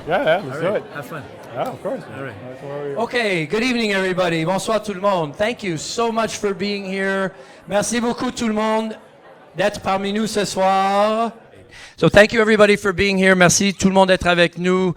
Yeah, let's do it. Have fun. Yeah, of course. All right. Okay, good evening everybody. Bonsoir tout le monde. Thank you so much for being here. Merci beaucoup tout le monde d'être parmi nous ce soir. So thank you everybody for being here. Merci tout le monde d'être avec nous.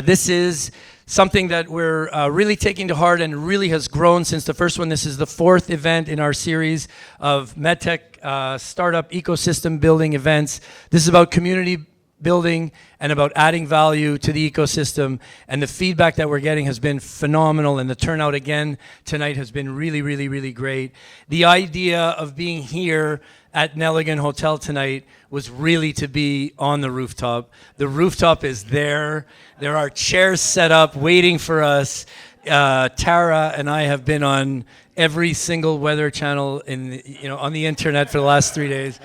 This is something that we're really taking to heart and really has grown since the first one. This is the fourth event in our series of MedTech Startup ecosystem building events. This is about community building and about adding value to the ecosystem, and the feedback that we're getting has been phenomenal, and the turnout again tonight has been really, really, really great. The idea of being here at Nelligan Hotel tonight was really to be on the rooftop. The rooftop is there. There are chairs set up waiting for us. Tara and I have been on every single weather channel on the internet for the last 3 days.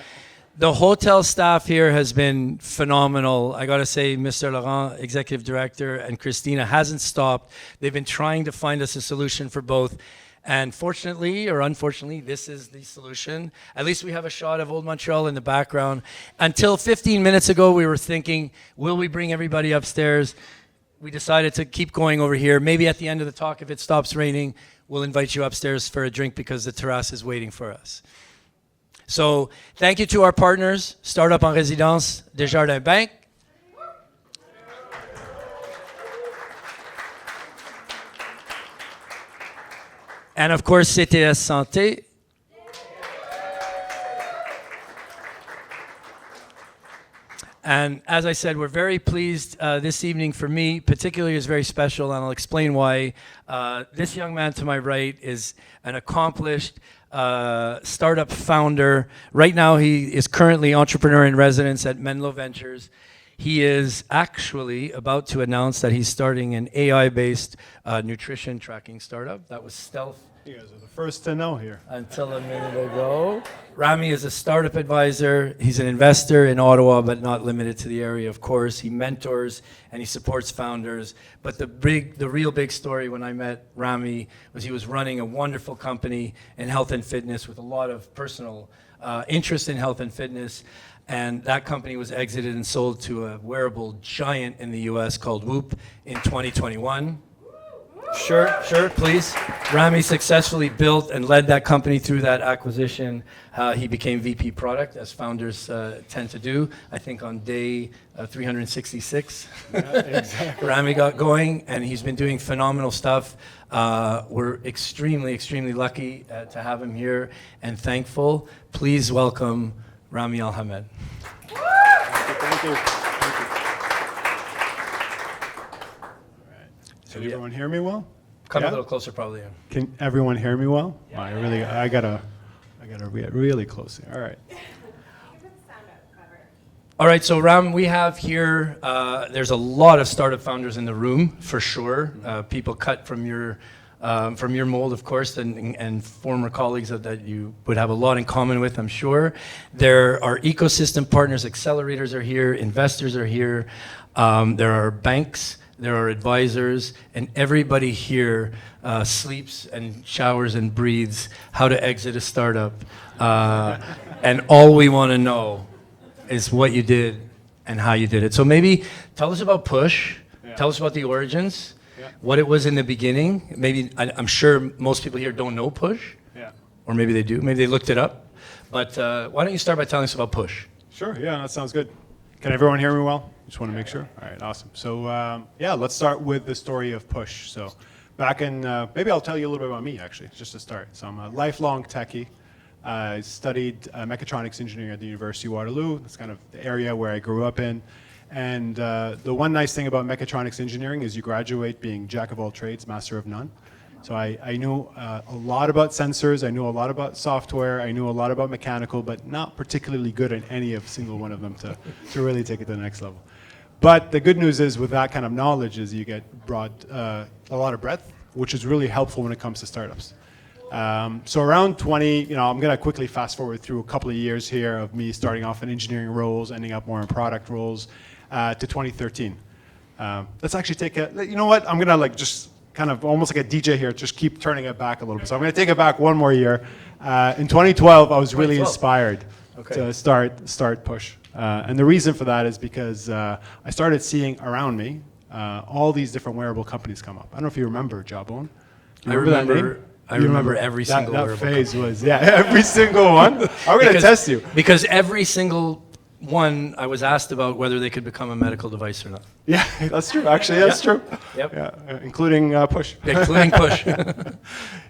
The hotel staff here has been phenomenal. I gotta say, Mr. Laurent, Executive Director, and Christina hasn't stopped. They've been trying to find us a solution for both. And fortunately, or unfortunately, this is the solution. At least we have a shot of Old Montreal in the background. Until 15 minutes ago, we were thinking, will we bring everybody upstairs? We decided to keep going over here. Maybe at the end of the talk, if it stops raining, we'll invite you upstairs for a drink because the terrace is waiting for us. So thank you to our partners, Startup en Résidence, Desjardins Bank. And of course, CTS Santé. And as I said, we're very pleased this evening. For me, particularly, is very special, and I'll explain why. This young man to my right is an accomplished startup founder. Right now, he is currently entrepreneur in residence at Menlo Ventures. He is actually about to announce that he's starting an AI-based nutrition tracking startup. That was stealth. You guys are the first to know here. Until a minute ago. Rami is a startup advisor. He's an investor in Ottawa, but not limited to the area, of course. He mentors and he supports founders. But the real big story when I met Rami was he was running a wonderful company in health and fitness with a lot of personal interest in health and fitness. And that company was exited and sold to a wearable giant in the US called Whoop in 2021. Sure, please. Rami successfully built and led that company through that acquisition. He became VP product, as founders tend to do. I think on day 366, yeah, exactly. Rami got going, and he's been doing phenomenal stuff. We're extremely, extremely lucky to have him here and thankful. Please welcome Rami Alhamad. Thank you. Can everyone hear me well? Come a little closer, probably. Can everyone hear me well? Yeah. I gotta get really close here. All right. All right, so Ram, we have here, there's a lot of startup founders in the room, for sure. People cut from your mold, of course, and former colleagues that you would have a lot in common with, I'm sure. There are ecosystem partners, accelerators are here, investors are here. There are banks. There are advisors, and everybody here sleeps and showers and breathes how to exit a startup. And all we want to know is what you did and how you did it. So maybe tell us about Push. Yeah. Tell us about the origins, what it was in the beginning. Maybe, I'm sure most people here don't know Push. Yeah. Or maybe they do. Maybe they looked it up. But why don't you start by telling us about Push? Sure, yeah, that sounds good. Can everyone hear me well? Just want to make sure. All right, awesome. So let's start with the story of Push. So back in, maybe I'll tell you a little bit about me actually, just to start. So I'm a lifelong techie. I studied mechatronics engineering at the University of Waterloo. That's kind of the area where I grew up in. And the one nice thing about mechatronics engineering is you graduate being jack of all trades, master of none. So I knew a lot about sensors, I knew a lot about software, I knew a lot about mechanical, but not particularly good at any of single one of them to really take it to the next level. But the good news is with that kind of knowledge is you get broad, a lot of breadth, which is really helpful when it comes to startups. So around 20, I'm going to quickly fast forward through a couple of years here of me starting off in engineering roles, ending up more in product roles, to 2013. Let's actually take you know what, I'm going to like just kind of almost like a DJ here, just keep turning it back a little bit. So I'm going to take it back one more year. In 2012, I was really inspired to start Push. And the reason for that is because I started seeing around me all these different wearable companies come up. I don't know if you remember Jawbone. I remember every single that wearable phase company. was, every single one. I'm going to test you. Because every single one, I was asked about whether they could become a medical device or not. Yeah, that's true. Actually, that's true. Yep. Yeah, including Push. Including Push.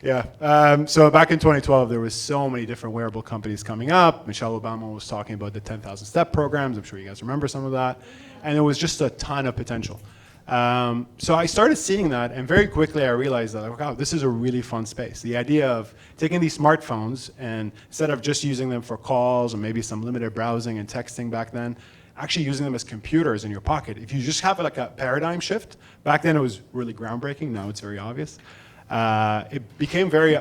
Yeah. So back in 2012, there was so many different wearable companies coming up. Michelle Obama was talking about the 10,000 step programs. I'm sure you guys remember some of that. And there was just a ton of potential. So I started seeing that, and very quickly I realized that, wow, this is a really fun space. The idea of taking these smartphones and instead of just using them for calls or maybe some limited browsing and texting back then, actually using them as computers in your pocket. If you just have like a paradigm shift, back then it was really groundbreaking, now it's very obvious. It became very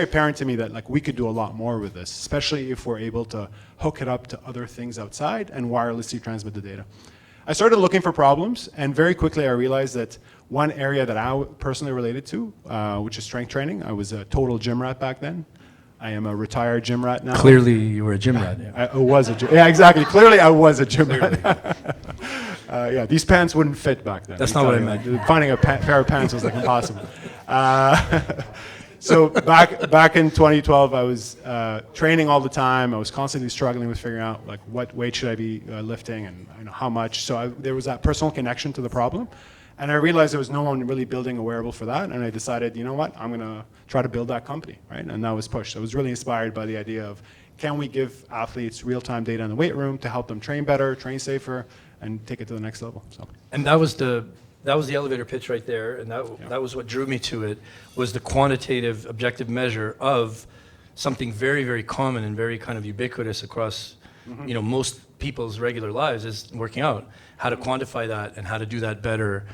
apparent to me that like we could do a lot more with this, especially if we're able to hook it up to other things outside and wirelessly transmit the data. I started looking for problems, and very quickly I realized that one area that I personally related to, which is strength training. I was a total gym rat back then. I am a retired gym rat now. Clearly, you were a gym rat. Yeah. I was a gym. Yeah, exactly. Clearly, I was a gym rat. These pants wouldn't fit back then. That's not what I meant. Finding a pair of pants was like impossible. So back in 2012, I was training all the time. I was constantly struggling with figuring out like what weight should I be lifting and how much. So there was that personal connection to the problem, and I realized there was no one really building a wearable for that. And I decided, you know what, I'm gonna try to build that company, right? And that was Push. So I was really inspired by the idea of can we give athletes real-time data in the weight room to help them train better, train safer, and take it to the next level. So. And that was the elevator pitch right there, and that was what drew me to it, was the quantitative objective measure of something very, very common and very kind of ubiquitous across most people's regular lives is working out. How to quantify that and how to do that better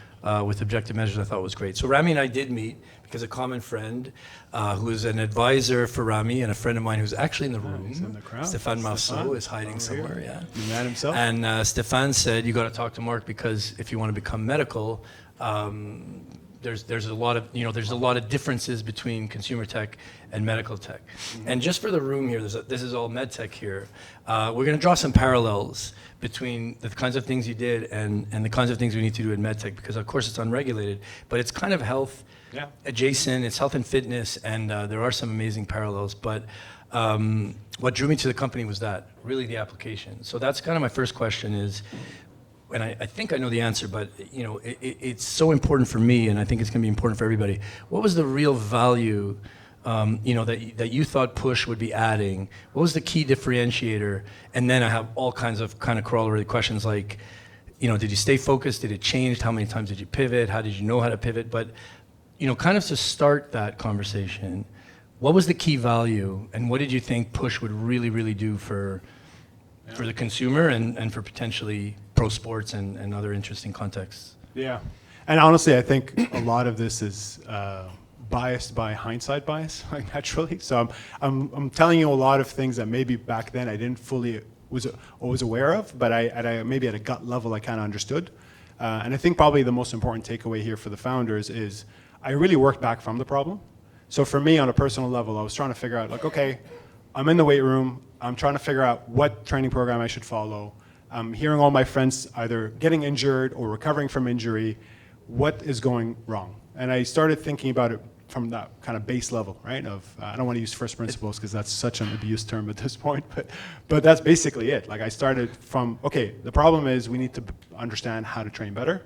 with objective measures, I thought was great. So Rami and I did meet because a common friend who is an advisor for Rami and a friend of mine who's actually in the room, he's in the crowd. Stéphane Marceau is hiding somewhere. Yeah, The man himself. and Stéphane said, you got to talk to Marc because if you want to become medical, there's a lot of differences between consumer tech and medical tech. Mm-hmm. And just for the room here, this is all MedTech here. We're going to draw some parallels between the kinds of things you did and the kinds of things we need to do in MedTech because of course it's unregulated, but it's kind of health adjacent, it's health and fitness, and there are some amazing parallels. But what drew me to the company was that, really the application. So that's kind of my first question is, and I think I know the answer, but it's so important for me, and I think it's going to be important for everybody. What was the real value, that you thought Push would be adding? What was the key differentiator? And then I have all kinds of corollary questions like, did you stay focused? Did it change? How many times did you pivot? How did you know how to pivot? But kind of to start that conversation, what was the key value, and what did you think Push would really, really do for the consumer and for potentially pro sports and other interesting contexts? Yeah, and honestly, I think a lot of this is biased by hindsight bias, like naturally. So I'm telling you a lot of things that maybe back then I didn't fully was aware of, but I maybe at a gut level I kind of understood. And I think probably the most important takeaway here for the founders is I really worked back from the problem. So for me, on a personal level, I was trying to figure out like, okay, I'm in the weight room. I'm trying to figure out what training program I should follow. I'm hearing all my friends either getting injured or recovering from injury. What is going wrong? And I started thinking about it from that kind of base level, right? Of I don't want to use first principles because that's such an abused term at this point, but that's basically it. Like I started from, okay, the problem is we need to understand how to train better.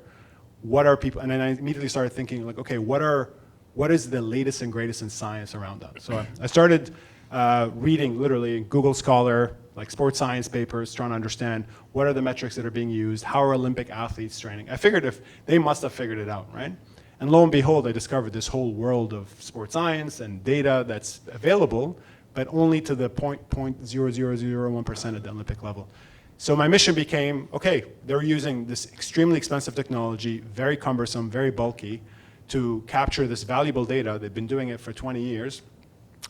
What are people? And then I immediately started thinking like, okay, what is the latest and greatest in science around that? So I started reading literally Google Scholar, like sports science papers, trying to understand what are the metrics that are being used, how are Olympic athletes training. I figured if they must have figured it out, right? And lo and behold, I discovered this whole world of sports science and data that's available, but only to the 0.0001% at the Olympic level. So my mission became, okay, they're using this extremely expensive technology, very cumbersome, very bulky, to capture this valuable data. They've been doing it for 20 years.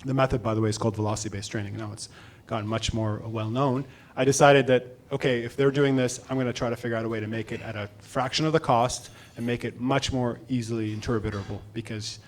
The method, by the way, is called velocity-based training. Now it's gotten much more well-known. I decided that, okay, if they're doing this, I'm going to try to figure out a way to make it at a fraction of the cost and make it much more easily interpretable, because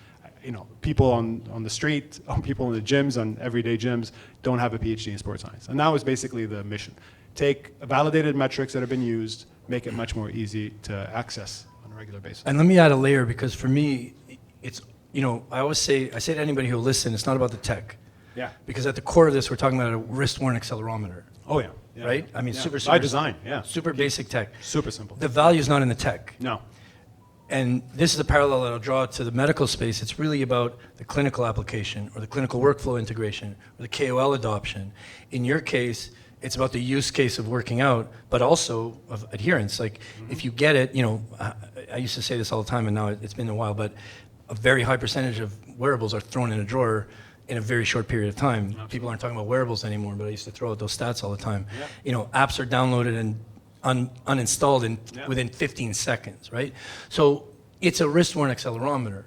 people on the street, people in the gyms, on everyday gyms, don't have a PhD in sports science. And that was basically the mission. Take validated metrics that have been used, make it much more easy to access on a regular basis. And let me add a layer, because for me, it's, I say to anybody who'll listen, it's not about the tech. Yeah. Because at the core of this, we're talking about a wrist-worn accelerometer. Oh, yeah. Right? I mean, Yeah. super By design, yeah. Super basic tech. Super simple. The value is not in the tech. No. And this is a parallel that I'll draw to the medical space. It's really about the clinical application or the clinical workflow integration or the KOL adoption. In your case, it's about the use case of working out, but also of adherence. Like, if you get it, I used to say this all the time, and now it's been a while, but a very high percentage of wearables are thrown in a drawer in a very short period of time. Absolutely. People aren't talking about wearables anymore, but I used to throw out those stats all the time. Yeah. Apps are downloaded and uninstalled within 15 seconds, right? So it's a wrist-worn accelerometer.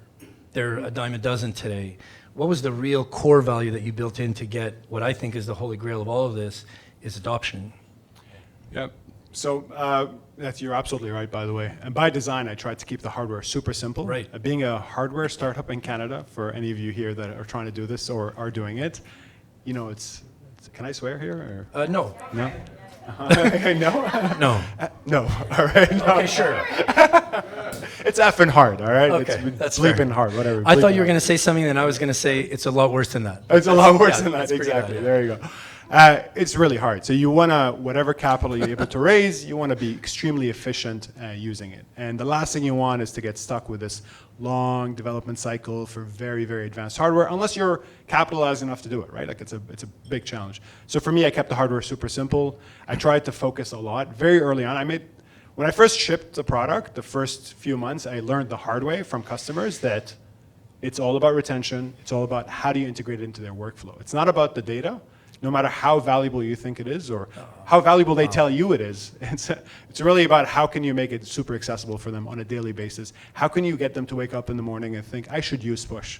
They're a dime a dozen today. What was the real core value that you built in to get what I think is the holy grail of all of this, is adoption? Yeah. So you're absolutely right, by the way. And by design, I tried to keep the hardware super simple. Right. Being a hardware startup in Canada, for any of you here that are trying to do this or are doing it, it's can I swear here? Or? No. No? No? No. No. All right. No. Okay, sure. It's effing hard, all right? Okay, it's that's bleeping fair. hard, whatever. I thought bleeping you were going hard. to say something, and I was going to say it's a lot worse than that. It's a lot worse Yeah, than that, that's pretty exactly. bad, yeah. There you go. It's really hard. So you want to, whatever capital you're able to raise, you want to be extremely efficient using it. And the last thing you want is to get stuck with this long development cycle for very, very advanced hardware, unless you're capitalized enough to do it, right? Like it's a big challenge. So for me, I kept the hardware super simple. I tried to focus a lot. Very early on, when I first shipped the product, the first few months, I learned the hard way from customers that it's all about retention. It's all about how do you integrate it into their workflow. It's not about the data, no matter how valuable you think it is or how valuable they tell you it is. It's really about how can you make it super accessible for them on a daily basis. How can you get them to wake up in the morning and think, I should use Push?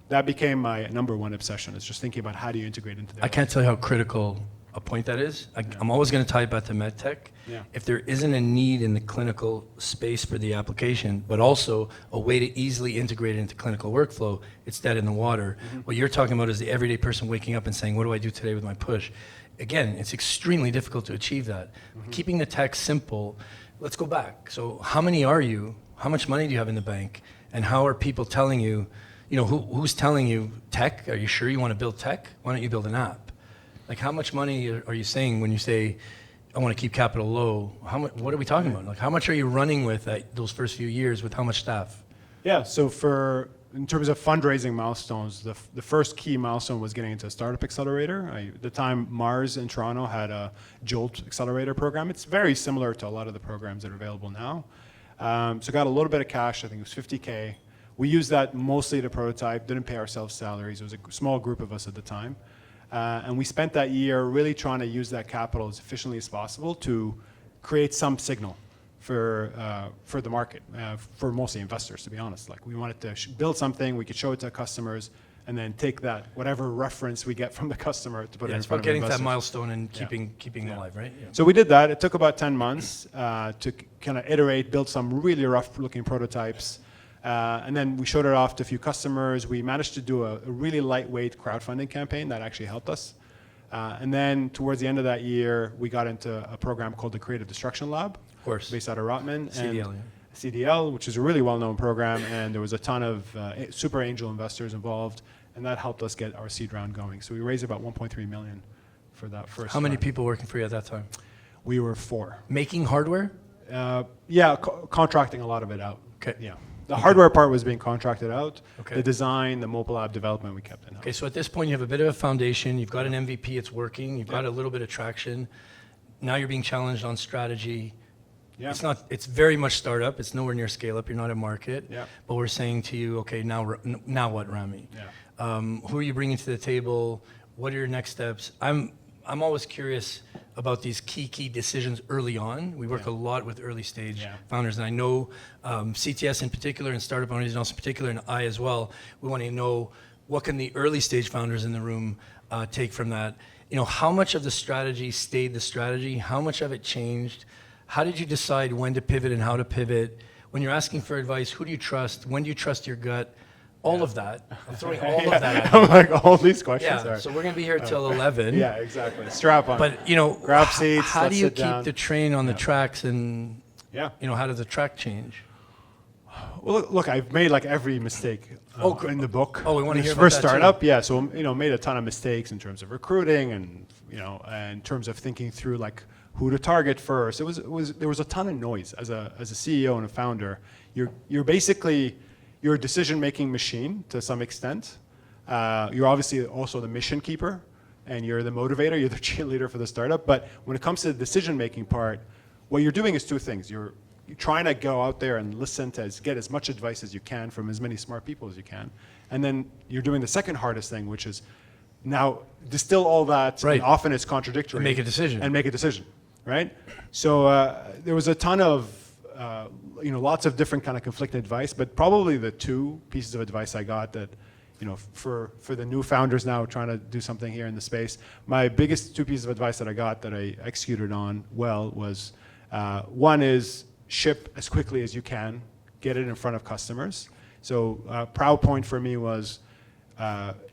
That became my number one obsession, is just thinking about how do you integrate into their I can't tell you how critical a point that is. I'm always going to tie it back to MedTech. Yeah. If there isn't a need in the clinical space for the application, but also a way to easily integrate it into clinical workflow, it's dead in the water. What you're talking about is the everyday person waking up and saying, what do I do today with my Push? Again, it's extremely difficult to achieve that. Keeping the tech simple, let's go back. So how many are you? How much money do you have in the bank? And how are people telling you, who's telling you tech? Are you sure you want to build tech? Why don't you build an app? Like, how much money are you saying when you say, I want to keep capital low? What are we talking about? Like, how much are you running with those first few years with how much staff? Yeah, so in terms of fundraising milestones, the first key milestone was getting into a startup accelerator. At the time, Mars in Toronto had a Jolt accelerator program. It's very similar to a lot of the programs that are available now. So got a little bit of cash, I think it was $50K. We used that mostly to prototype, didn't pay ourselves salaries. It was a small group of us at the time. And we spent that year really trying to use that capital as efficiently as possible to create some signal for the market, for mostly investors, to be honest. Like, we wanted to build something, we could show it to customers, and then take that, whatever reference we get from the customer, to put it in It's front about of getting to that investors. milestone and keeping them alive, right? Yeah. So we did that. It took about 10 months to kind of iterate, build some really rough-looking prototypes. And then we showed it off to a few customers. We managed to do a really lightweight crowdfunding campaign that actually helped us. And then towards the end of that year, we got into a program called the Creative Destruction Lab, Of course. based out of Rotman. CDL, and CDL, which is a really well-known program, and there was a ton of super angel investors involved, and that helped us get our seed round going. So we raised about 1.3 million for that first. How many round. people working for you at that time? We were 4. Making hardware? Contracting a lot of it out. Okay. Yeah. The hardware part was being contracted out. Okay. The design, the mobile app development, we kept in-house. Okay, so at this point, you have a bit of a foundation. You've got an MVP, it's working. You've got a little bit of traction. Now you're being challenged on strategy. Yeah. It's very much startup. It's nowhere near scale up. You're not a market. Yeah. But we're saying to you, okay, now what, Rami? Yeah. Who are you bringing to the table? What are your next steps? I'm always curious about these key decisions early on. We work a lot with early stage founders, and I know CTS in particular and startup owners in particular, and I as well. We want to know what can the early stage founders in the room take from that. How much of the strategy stayed the strategy? How much of it changed? How did you decide when to pivot and how to pivot? When you're asking for advice, who do you trust? When do you trust your gut? All of that. I'm throwing all of that at you. I'm like, all these questions Yeah, are. so we're going to be here till 11. Yeah, exactly. Strap on. But, grab seats. how let's do you sit keep down. the train on the tracks and, Yeah. how does the track change? Well, look, I've made like every mistake in the book. Oh, we wanna hear For about that, too. startup, yeah. So made a ton of mistakes in terms of recruiting and and in terms of thinking through like who to target first. There was a ton of noise as a CEO and a founder. You're basically you're a decision-making machine to some extent. You're obviously also the mission keeper, and you're the motivator. You're the cheerleader for the startup. But when it comes to the decision-making part, what you're doing is two things. You're trying to go out there and listen to get as much advice as you can from as many smart people as you can. And then you're doing the second hardest thing, which is now distill all that, Right. and often it's contradictory. And make a decision. And make a decision, right? So there was a ton of, lots of different kind of conflicting advice, but probably the two pieces of advice I got that, for the new founders now trying to do something here in the space, my biggest two pieces of advice that I got that I executed on well was, one is, ship as quickly as you can, get it in front of customers. So proud point for me was,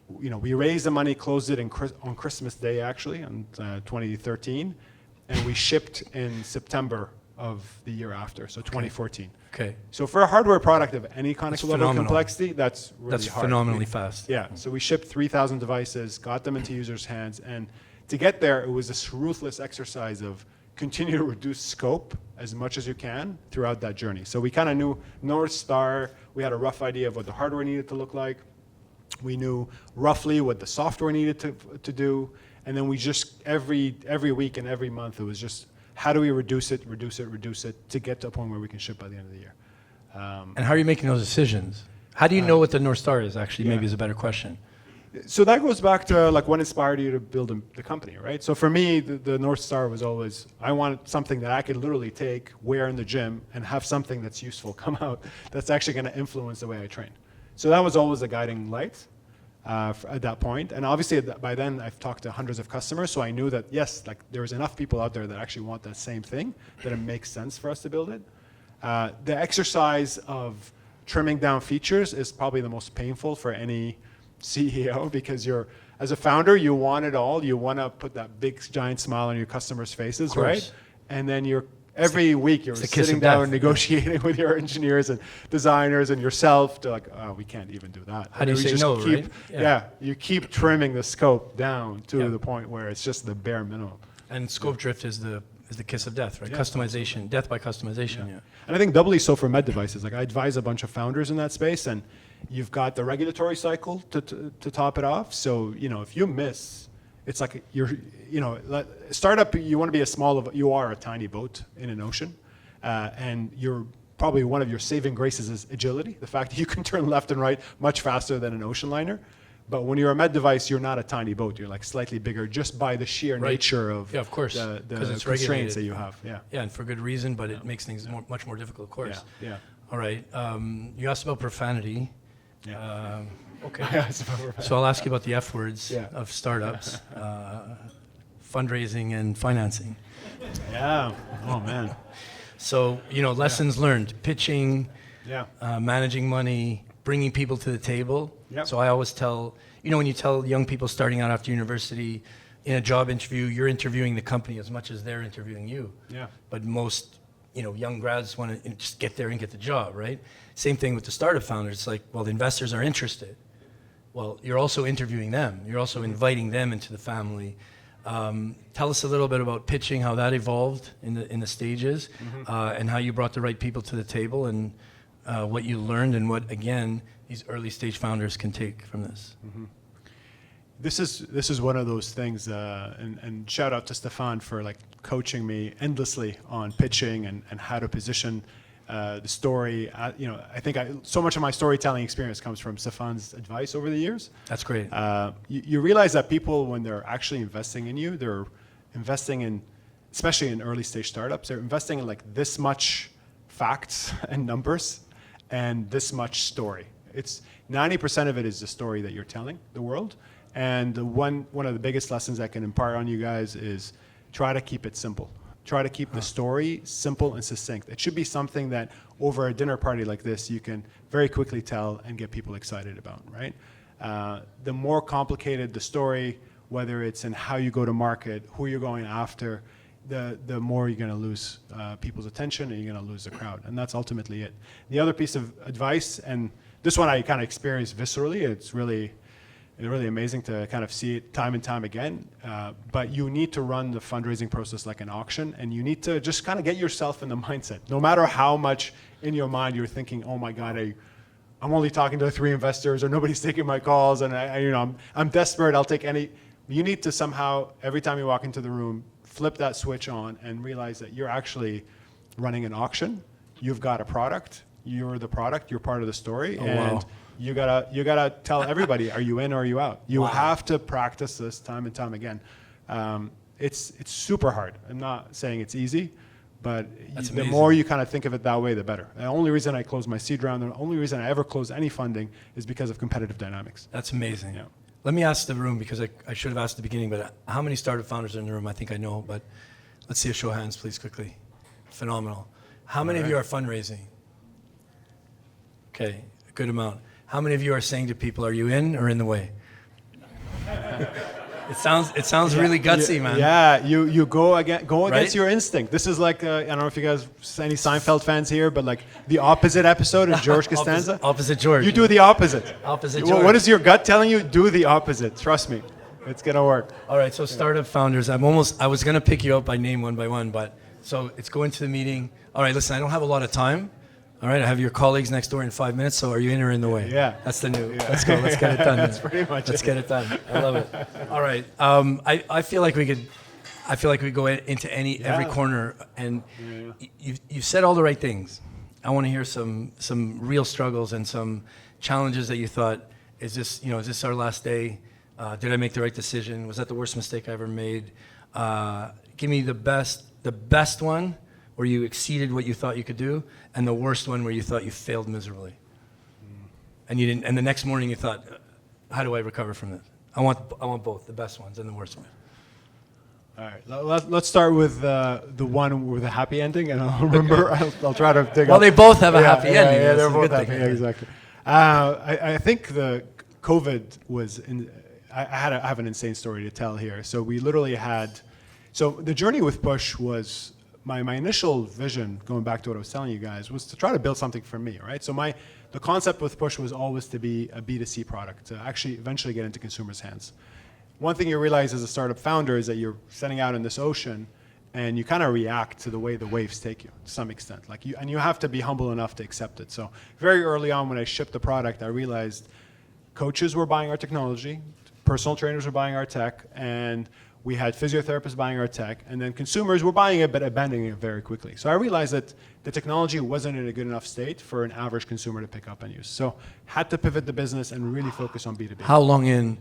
we raised the money, closed it on Christmas Day actually, on 2013, and we shipped in September of the year after, so 2014. Okay. So for a hardware product of any kind That's of level of phenomenal. complexity, that's really That's hard. phenomenally fast. Yeah, so we shipped 3,000 devices, got them into users' hands, and to get there, it was this ruthless exercise of continue to reduce scope as much as you can throughout that journey. So we kind of knew North Star, we had a rough idea of what the hardware needed to look like. We knew roughly what the software needed to do, and then we just, every week and every month, it was just, how do we reduce it to get to a point where we can ship by the end of the year? And how are you making those decisions? How do you know what the North Star is, actually, maybe is a better question. So that goes back to like what inspired you to build the company, right? So for me, the North Star was always, I wanted something that I could literally take, wear in the gym, and have something that's useful come out that's actually going to influence the way I train. So that was always a guiding light at that point. And obviously by then I've talked to hundreds of customers, so I knew that yes, like there was enough people out there that actually want that same thing, that it makes sense for us to build it. The exercise of trimming down features is probably the most painful for any CEO, because as a founder, you want it all. You want to put that big giant smile on your customers' faces, right? And then every week you're sitting down and negotiating with your engineers and designers and yourself to like, oh, we can't even do that. How do you say just no, keep, right? Yeah, you keep trimming the scope down to the point where it's just the bare minimum. And scope drift is the kiss of death, right? Customization, death by customization. Yeah. And I think doubly so for med devices. Like I advise a bunch of founders in that space, and you've got the regulatory cycle to top it off. So if you miss, it's like startup. You want to be you are a tiny boat in an ocean, and you're probably one of your saving graces is agility. The fact that you can turn left and right much faster than an ocean liner. But when you're a med device, you're not a tiny boat. You're like slightly bigger just by the sheer nature of of course, the it's constraints regulated. that you have. Yeah. Yeah, and for good reason, but it makes things much more difficult, of course. Yeah. All right. You asked about profanity. Yeah. Okay. So I'll ask you about the F words Yeah. of startups, fundraising and financing. Yeah. Oh man. So, lessons learned, pitching, Yeah. managing money, bringing people to the table. Yep. So I always tell, when you tell young people starting out after university, in a job interview, you're interviewing the company as much as they're interviewing you. Yeah. But most, young grads want to just get there and get the job, right? Same thing with the startup founders. It's like, well, the investors are interested. Well, you're also interviewing them. You're also inviting them into the family. Tell us a little bit about pitching, how that evolved in the stages, and how you brought the right people to the table, and what you learned, and what, again, these early stage founders can take from this. this is one of those things, and shout out to Stefan for like coaching me endlessly on pitching and how to position the story. I think so much of my storytelling experience comes from Stefan's advice over the years. That's great. You realize that people, when they're actually investing in you, they're investing in, especially in early stage startups, they're investing in like this much facts and numbers and this much story. It's 90% of it is the story that you're telling the world. And one of the biggest lessons I can impart on you guys is try to keep it simple. Try to keep the story simple and succinct. It should be something that over a dinner party like this, you can very quickly tell and get people excited about, right? The more complicated the story, whether it's in how you go to market, who you're going after, the more you're going to lose people's attention and you're going to lose the crowd. And that's ultimately it. The other piece of advice, and this one I kind of experienced viscerally, it's really amazing to kind of see it time and time again. But you need to run the fundraising process like an auction, and you need to just kind of get yourself in the mindset. No matter how much in your mind you're thinking, oh my God, I'm only talking to 3 investors, or nobody's taking my calls, and I'm desperate, I'll take any. You need to somehow, every time you walk into the room, flip that switch on and realize that you're actually running an auction. You've got a product. You're the product. You're part of the story. Wow. You gotta tell everybody, are you in or are you out? You have to practice this time and time again. It's super hard. I'm not saying it's easy, but the more you kind of think of it that way, the better. The only reason I closed my seed round, the only reason I ever closed any funding is because of competitive dynamics. That's amazing. Yeah. Let me ask the room, because I should have asked at the beginning, but how many startup founders are in the room? I think I know, but let's see a show of hands, please, quickly. Phenomenal. How many of you are fundraising? Okay, a good amount. How many of you are saying to people, are you in or in the way? It sounds really gutsy, man. Yeah, you go against Right? your instinct. This is like, I don't know if you guys, any Seinfeld fans here, but like the opposite episode of George Costanza. Opposite George. You do the opposite. Opposite What George. is your gut telling you? Do the opposite. Trust me. It's going to work. All right, so startup founders, I was going to pick you up by name one by one, but so it's going to the meeting. All right, listen, I don't have a lot of time. All right, I have your colleagues next door in 5 minutes, so are you in or in the way? Yeah. That's the new. Let's go. Let's get it done. That's pretty much Let's it. get it done. I love it. All right. I feel like we could go into every corner, and you said all the right things. I want to hear some real struggles and some challenges that you thought, is this our last day? Did I make the right decision? Was that the worst mistake I ever made? Give me the best one where you exceeded what you thought you could do, and the worst one where you thought you failed miserably. And you didn't. And the next morning you thought, how do I recover from this? I want both, the best ones and the worst ones. All right, let's start with the one with a happy ending, and I'll remember. I'll try to dig Well, up. they both have a happy ending. Yeah, That's they're a both good happy. thing. Yeah, exactly. I think the COVID was. I have an insane story to tell here. So we literally had. So the journey with Push was. My initial vision, going back to what I was telling you guys, was to try to build something for me, right? So the concept with Push was always to be a B2C product, to actually eventually get into consumers' hands. One thing you realize as a startup founder is that you're setting out in this ocean, and you kind of react to the way the waves take you to some extent. And you have to be humble enough to accept it. So very early on, when I shipped the product, I realized coaches were buying our technology, personal trainers were buying our tech, and we had physiotherapists buying our tech, and then consumers were buying it but abandoning it very quickly. So I realized that the technology wasn't in a good enough state for an average consumer to pick up and use. So had to pivot the business and really focus on B2B. How long in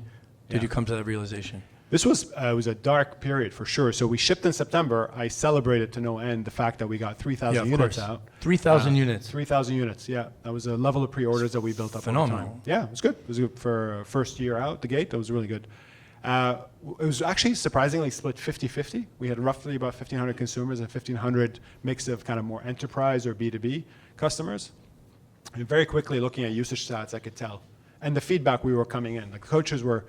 did you come to that realization? This was a dark period for sure. So we shipped in September. I celebrated to no end the fact that we got 3,000 units out. 3,000 units. 3,000 units, yeah. That was a level of pre-orders that we built up over Phenomenal. time. Yeah, it was good. It was good for first year out the gate. That was really good. It was actually surprisingly split 50-50. We had roughly about 1,500 consumers and 1,500 mix of kind of more enterprise or B2B customers. And very quickly looking at usage stats, I could tell. And the feedback we were coming in. The coaches were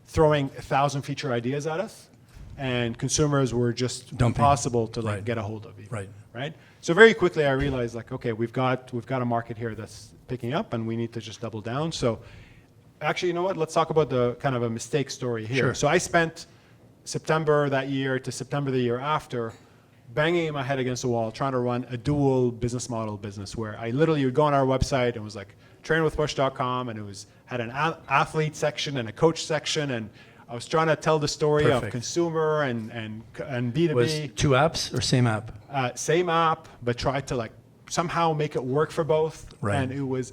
throwing 1,000 feature ideas at us, and consumers were just impossible to get a hold of. Even, right? So very quickly I realized okay, we've got a market here that's picking up, and we need to just double down. So actually, you know what? Let's talk about the kind of a mistake story here. Sure. So I spent September that year to September the year after banging my head against the wall trying to run a dual business model business where I literally would go on our website and it was like trainwithpush.com, and it had an athlete section and a coach section, and I was trying to tell the story of Perfect. consumer and B2B. Was 2 apps or same app? Same app, but tried to like somehow make it work for both. Right. And it was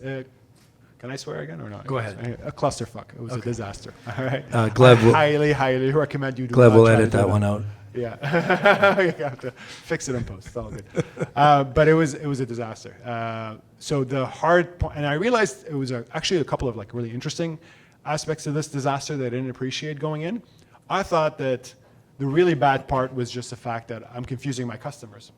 can I swear again or not? Go ahead. A clusterfuck. It was a disaster. All right. Gleb will- highly recommend you do Gleb not will try to edit do that one out. Yeah. You have to fix it in post. It's all good. But it was a disaster. So the hard point, and I realized it was actually a couple of like really interesting aspects of this disaster that I didn't appreciate going in. I thought that the really bad part was just the fact that I'm confusing my customers.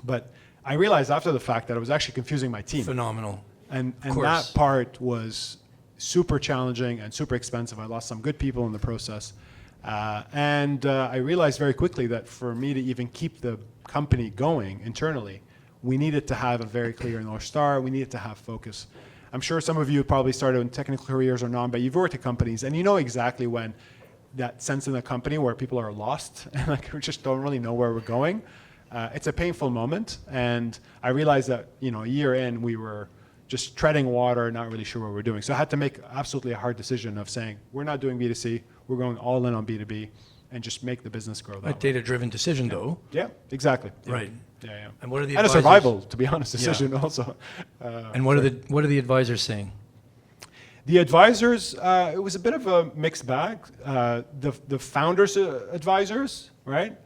But I realized after the fact that I was actually confusing my team. Phenomenal. And course. that part was super challenging and super expensive. I lost some good people in the process. And I realized very quickly that for me to even keep the company going internally, we needed to have a very clear North Star. We needed to have focus. I'm sure some of you probably started in technical careers or not, but you've worked at companies and you know exactly when that sense in the company where people are lost and like we just don't really know where we're going. It's a painful moment. And I realized that, a year in, we were just treading water, not really sure what we're doing. So I had to make absolutely a hard decision of saying, we're not doing B2C, we're going all in on B2B and just make the business grow. A data-driven decision, though. Yeah, exactly. Yeah. Right. Yeah. And what are the and a advisors? survival, to be honest, decision also. And what are the advisors saying? The advisors, it was a bit of a mixed bag. The founders' advisors, right?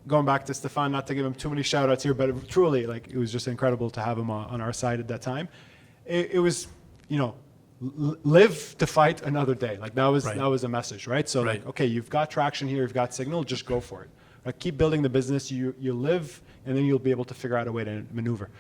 Going back to Stefan, not to give him too many shout outs here, but truly, like, it was just incredible to have him on our side at that time. It was, live to fight another day. Like that was the message, right? So like, okay, you've got traction here, you've got signal, just go for it. Like, keep building the business. You live, and then you'll be able to figure out a way to maneuver.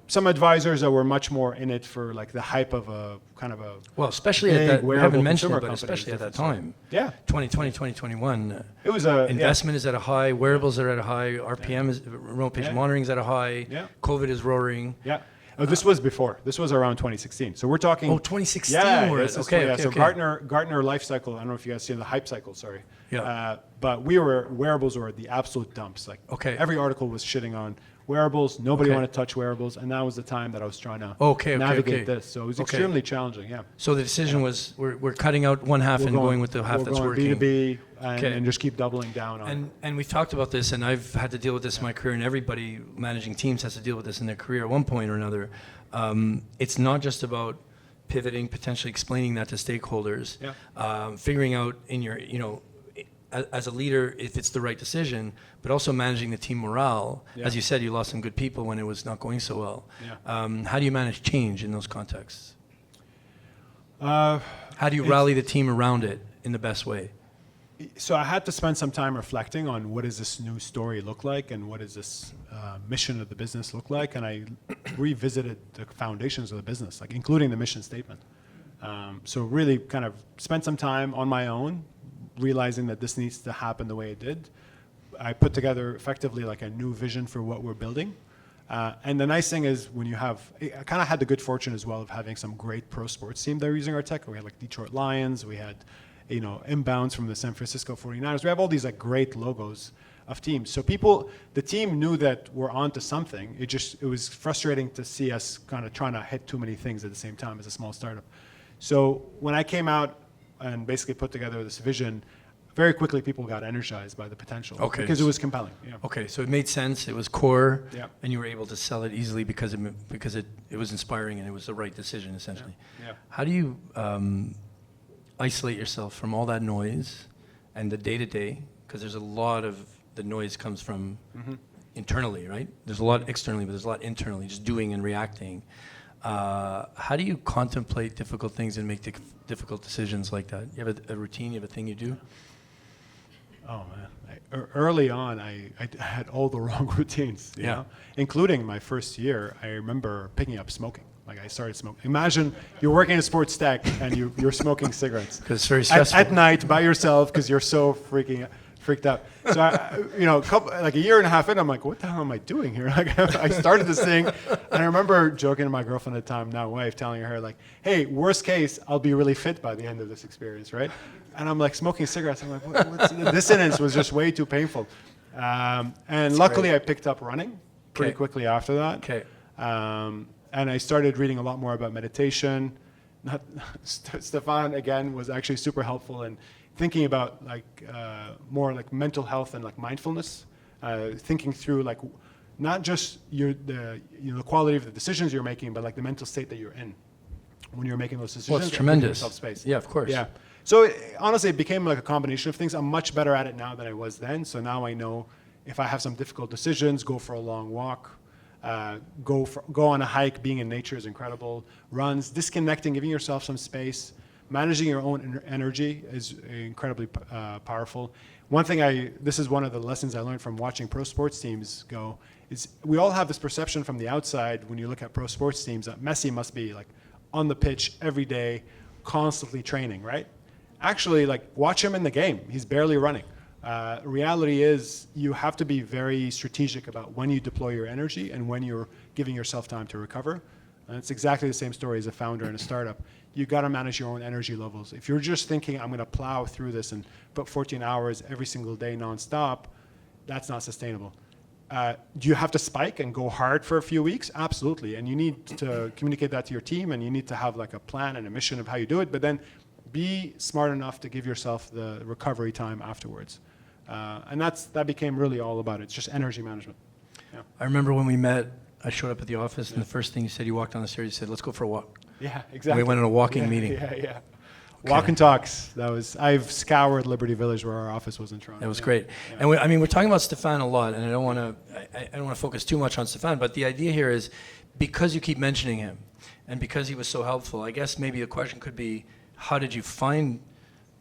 Some advisors that were much more in it for like the hype of a kind of a especially at that, we haven't mentioned it, but company, especially at that time. Yeah. 2020, 2021. It was a investment is at a high, wearables are at a high, RPM is remote patient monitoring is at a high. Yeah. COVID is roaring. Yeah. Oh, this was before. This was around 2016. So we're talking. 2016. Yeah. Okay. So Gartner life cycle. I don't know if you guys seen the hype cycle. Sorry. Yeah. But wearables were the absolute dumps. Like every article was shitting on wearables. Nobody wanted to touch wearables, and that was the time that I was trying to navigate this. So it was extremely challenging. Yeah. So the decision was we're cutting out one half and going with the half that's working. B2B and just keep doubling down on. And we've talked about this, and I've had to deal with this in my career, and everybody managing teams has to deal with this in their career at one point or another. It's not just about pivoting, potentially explaining that to stakeholders, figuring out in your, as a leader, if it's the right decision, but also managing the team morale. Yeah. As you said, you lost some good people when it was not going so well. Yeah. How do you manage change in those contexts? How do you rally the team around it in the best way? So I had to spend some time reflecting on what does this new story look like and what does this mission of the business look like, and I revisited the foundations of the business, like including the mission statement. So really kind of spent some time on my own, realizing that this needs to happen the way it did. I put together effectively like a new vision for what we're building. And the nice thing is when you have, I kind of had the good fortune as well of having some great pro sports team that were using our tech. We had like Detroit Lions, we had, inbounds from the San Francisco 49ers. We have all these like great logos of teams. So the team knew that we're onto something. It was frustrating to see us kind of trying to hit too many things at the same time as a small startup. So when I came out and basically put together this vision, very quickly people got energized by the potential because it was compelling. Yeah. Okay, so it made sense. It was core, Yeah. and you were able to sell it easily because it was inspiring and it was the right decision essentially. Yeah. Yeah. How do you isolate yourself from all that noise and the day-to-day? Because there's a lot of the noise comes from internally, right? There's a lot externally, but there's a lot internally, just doing and reacting. How do you contemplate difficult things and make difficult decisions like that? You have a routine, you have a thing you do? Oh man, early on I had all the wrong routines, you know? Including my first year. I remember picking up smoking. Like I started smoking. Imagine you're working in sports tech and you're smoking cigarettes. Because it's very stressful. At night by yourself because you're so freaked out. So like a year and a half in, I'm like, what the hell am I doing here? Like I started this thing, and I remember joking to my girlfriend at the time, now wife, telling her like, hey, worst case, I'll be really fit by the end of this experience, right? And I'm like smoking cigarettes. I'm like, the dissonance was just way too painful. And luckily, I picked up running pretty quickly after that. Okay. And I started reading a lot more about meditation. Stefan, again, was actually super helpful in thinking about more like mental health and like mindfulness, thinking through like not just the quality of the decisions you're making, but like the mental state that you're in when you're making those decisions. Well, it's and giving tremendous. yourself space. Yeah, of course. Yeah. So honestly, it became like a combination of things. I'm much better at it now than I was then. So now I know if I have some difficult decisions, go for a long walk, go on a hike. Being in nature is incredible. Runs, disconnecting, giving yourself some space, managing your own energy is incredibly powerful. One thing this is one of the lessons I learned from watching pro sports teams go, is we all have this perception from the outside when you look at pro sports teams that Messi must be like on the pitch every day, constantly training, right? Actually, like watch him in the game. He's barely running. Reality is you have to be very strategic about when you deploy your energy and when you're giving yourself time to recover. And it's exactly the same story as a founder in a startup. You got to manage your own energy levels. If you're just thinking, I'm going to plow through this and put 14 hours every single day nonstop, that's not sustainable. Do you have to spike and go hard for a few weeks? Absolutely. And you need to communicate that to your team, and you need to have like a plan and a mission of how you do it. But then be smart enough to give yourself the recovery time afterwards. And that became really all about it. It's just energy management. Yeah. I remember when we met, I showed up at the office, and the first thing you said, you walked down the stairs, you said, let's go for a walk. Yeah, exactly. And we went on a walking meeting. Yeah. Walk and talks. I've scoured Liberty Village where our office was in Toronto. That was great. Yeah. And we're talking about Stéphane a lot, and I don't want to focus too much on Stéphane, but the idea here is because you keep mentioning him, and because he was so helpful, I guess maybe a question could be, how did you find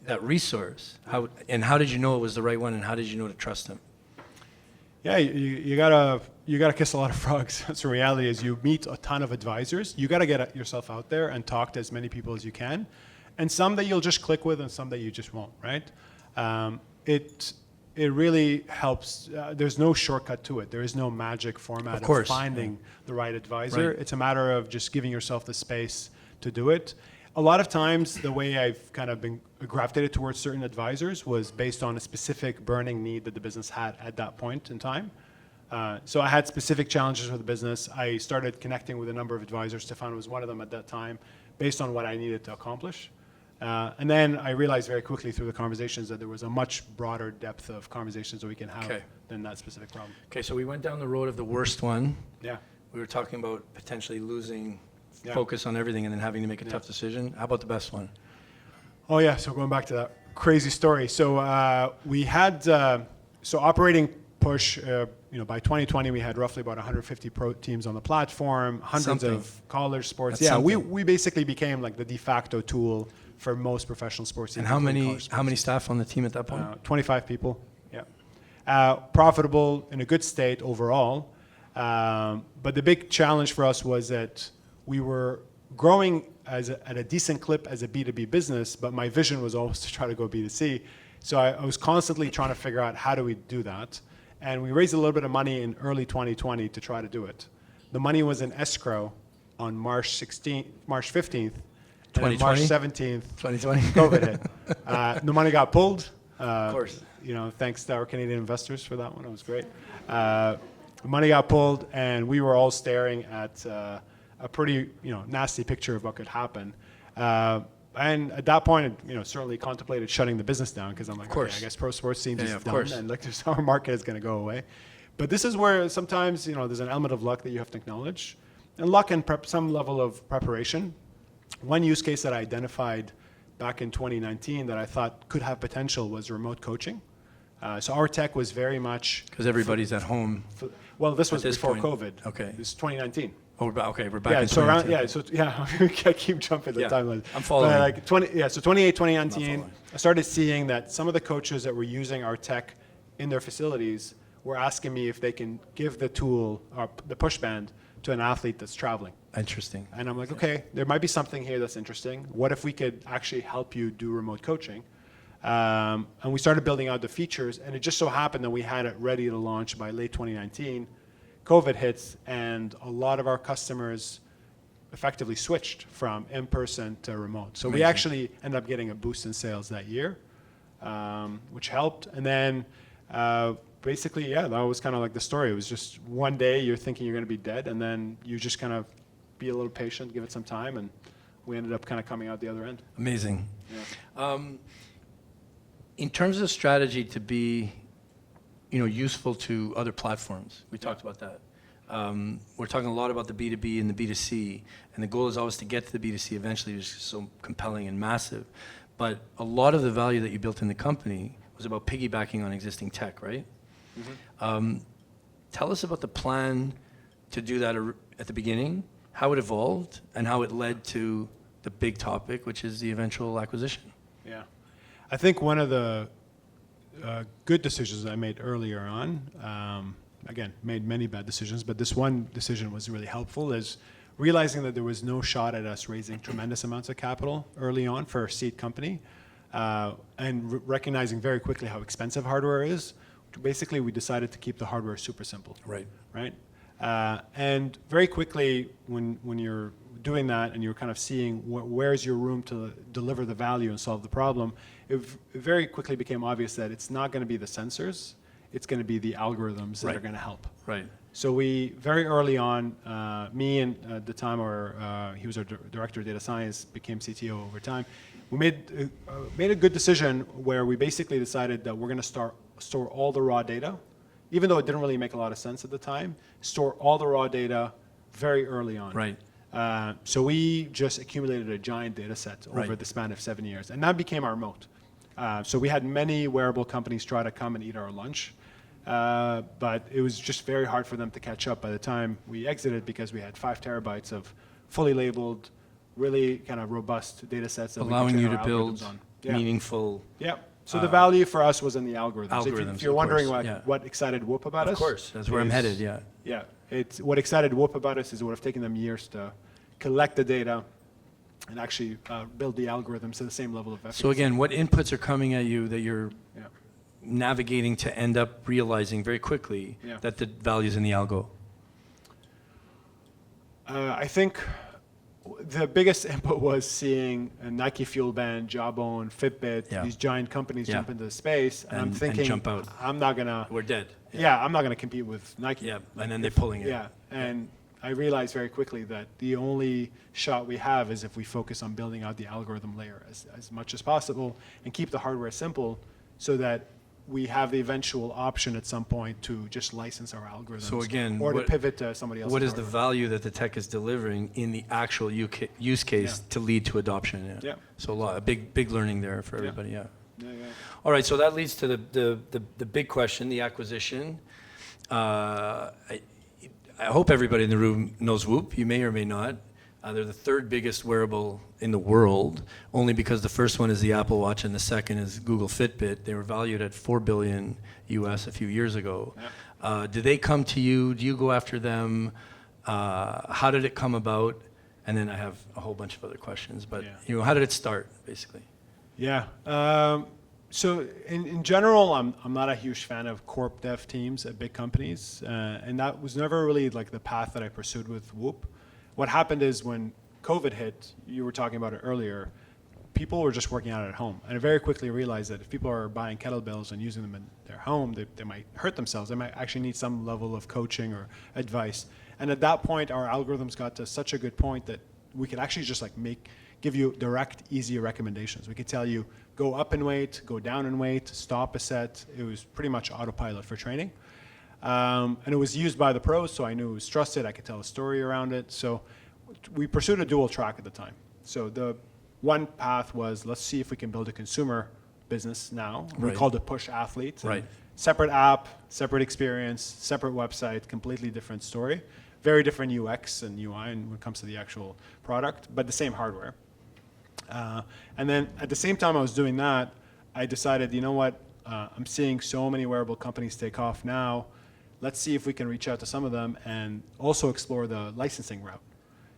that resource? How did you know it was the right one, and how did you know to trust him? Yeah, you gotta kiss a lot of frogs. That's the reality. Is you meet a ton of advisors. You gotta get yourself out there and talk to as many people as you can, and some that you'll just click with, and some that you just won't. Right? It really helps. There's no shortcut to it. There is no magic format of finding the right advisor. Right. It's a matter of just giving yourself the space to do it. A lot of times, the way I've kind of been gravitated towards certain advisors was based on a specific burning need that the business had at that point in time. So I had specific challenges with the business. I started connecting with a number of advisors. Stéphane was one of them at that time, based on what I needed to accomplish. And then I realized very quickly through the conversations that there was a much broader depth of conversations that we can have than that specific problem. Okay, so we went down the road of the worst one. Yeah. We were talking about potentially losing focus on everything and then having to make a tough decision. How about the best one? Oh yeah, so going back to that crazy story. So we had, operating Push, by 2020 we had roughly about 150 pro teams on the platform, hundreds of college sports. We basically became like the de facto tool for most professional sports teams. And how many staff on the team at that point? 25 people, yeah. Profitable, in a good state overall. But the big challenge for us was that we were growing at a decent clip as a B2B business, but my vision was always to try to go B2C. So I was constantly trying to figure out how do we do that. And we raised a little bit of money in early 2020 to try to do it. The money was in escrow on March 15th, and on March 17th, 2020, COVID hit. The money got pulled. Of course. Thanks to our Canadian investors for that one. It was great. The money got pulled, and we were all staring at a pretty, nasty picture of what could happen. And at that point, certainly contemplated shutting the business down because I'm like, okay, I guess pro sports teams is done, and like our market is going to go away. But this is where sometimes, there's an element of luck that you have to acknowledge, and luck and some level of preparation. One use case that I identified back in 2019 that I thought could have potential was remote coaching. So our tech was very much because everybody's at home. This was before COVID. Okay, this is 2019. Oh, we're back in 2019. I keep jumping the timeline. I'm following. So 2019, I started seeing that some of the coaches that were using our tech in their facilities were asking me if they can give the tool, or the push band, to an athlete that's traveling. Interesting. And I'm like, okay, there might be something here that's interesting. What if we could actually help you do remote coaching? And we started building out the features, and it just so happened that we had it ready to launch by late 2019. COVID hits, and a lot of our customers effectively switched from in-person to remote. So we actually ended up getting a boost in sales that year, which helped. And then basically, that was kind of like the story. It was just one day you're thinking you're going to be dead, and then you just kind of be a little patient, give it some time, and we ended up kind of coming out the other end. Amazing. Yeah. in terms of strategy to be, useful to other platforms, we talked about that. We're talking a lot about the B2B and the B2C, and the goal is always to get to the B2C eventually, which is so compelling and massive. But a lot of the value that you built in the company was about piggybacking on existing tech, right? Tell us about the plan to do that at the beginning, how it evolved, and how it led to the big topic, which is the eventual acquisition. Yeah. I think one of the good decisions I made earlier on, again, made many bad decisions, but this one decision was really helpful, is realizing that there was no shot at us raising tremendous amounts of capital early on for a seed company, and recognizing very quickly how expensive hardware is. Basically, we decided to keep the hardware super simple. Right. Right? And very quickly, when you're doing that and you're kind of seeing where's your room to deliver the value and solve the problem, it very quickly became obvious that it's not going to be the sensors, it's going to be the algorithms that are going to help. Right. So we, very early on, me and at the time, he was our director of data science, became CTO over time, we made a good decision where we basically decided that we're going to store all the raw data, even though it didn't really make a lot of sense at the time, store all the raw data very early on. Right. So we just accumulated a giant data set over the span of 7 years, and that became our moat. So we had many wearable companies try to come and eat our lunch, but it was just very hard for them to catch up by the time we exited, because we had 5 terabytes of fully labeled, really kind of robust data sets that allowing we you could to train our build algorithms on. meaningful. Yeah. So the value for us was in the algorithms. Algorithms, If you're of wondering course, what excited Whoop about us. Of course, that's where I'm headed, yeah. Yeah. What excited Whoop about us is it would have taken them years to collect the data and actually build the algorithms to the same level of efficacy. So again, what inputs are coming at you that you're navigating to end up realizing very quickly that the value's in the algo? I think the biggest input was seeing a Nike Fuel Band, Jawbone, Fitbit, these giant companies jump into the space, and I'm thinking, jump out. I'm not gonna. We're dead. Yeah, I'm not gonna compete with Nike. Yeah, and then they're pulling it. Yeah, and I realized very quickly that the only shot we have is if we focus on building out the algorithm layer as much as possible and keep the hardware simple, so that we have the eventual option at some point to just license our algorithms. So again, or to pivot to somebody else's what is the hardware. value that the tech is delivering in the actual use case to lead to adoption? Yeah. So a big learning there for everybody. Yeah. Yeah. All right. So that leads to the big question, the acquisition. I hope everybody in the room knows Whoop. You may or may not. They're the third biggest wearable in the world, only because the first one is the Apple Watch and the second is Google Fitbit. They were valued at $4 billion US a few years ago. Yeah. Did they come to you? Do you go after them? How did it come about? And then I have a whole bunch of other questions, but how did it start, basically? Yeah. So in general, I'm not a huge fan of corp dev teams at big companies, and that was never really like the path that I pursued with Whoop. What happened is when COVID hit, you were talking about it earlier, people were just working out at home. And I very quickly realized that if people are buying kettlebells and using them in their home, they might hurt themselves. They might actually need some level of coaching or advice. And at that point, our algorithms got to such a good point that we could actually just like give you direct, easy recommendations. We could tell you, go up in weight, go down in weight, stop a set. It was pretty much autopilot for training. And it was used by the pros, so I knew it was trusted. I could tell a story around it. So we pursued a dual track at the time. So the one path was, let's see if we can build a consumer business now. We called it Push Athlete. Right. Separate app, separate experience, separate website, completely different story. Very different UX and UI when it comes to the actual product, but the same hardware. And then at the same time I was doing that, I decided, you know what, I'm seeing so many wearable companies take off now. Let's see if we can reach out to some of them and also explore the licensing route.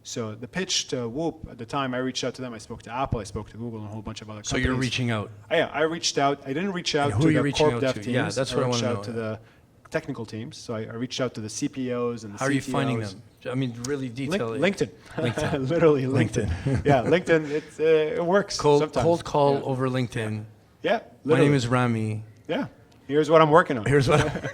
So the pitch to Whoop, at the time I reached out to them. I spoke to Apple, I spoke to Google, and a whole bunch of other companies. So you're reaching out? Yeah, I reached out. I didn't reach out who to are you the corp reaching dev out to? teams. Yeah, that's what I want to know. I reached out to the technical teams. So I reached out to the CPOs and the CTOs. How are you finding them? I mean, really detailed. LinkedIn. LinkedIn. Literally LinkedIn. Yeah, LinkedIn, it works sometimes. Cold call over LinkedIn. Yeah, My name is Rami. Yeah. Here's what I'm working on. Here's what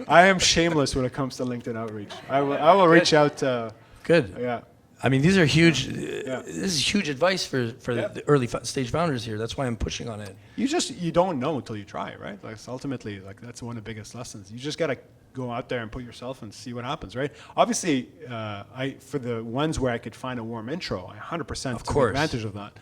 I am shameless when it comes to LinkedIn outreach. I will reach out to... Good. Yeah. I mean, these are huge. This is huge advice for the early stage founders here. That's why I'm pushing on it. You don't know until you try, right? Like ultimately, like that's one of the biggest lessons. You just gotta go out there and put yourself and see what happens, right? Obviously, for the ones where I could find a warm intro, I 100% took advantage of that.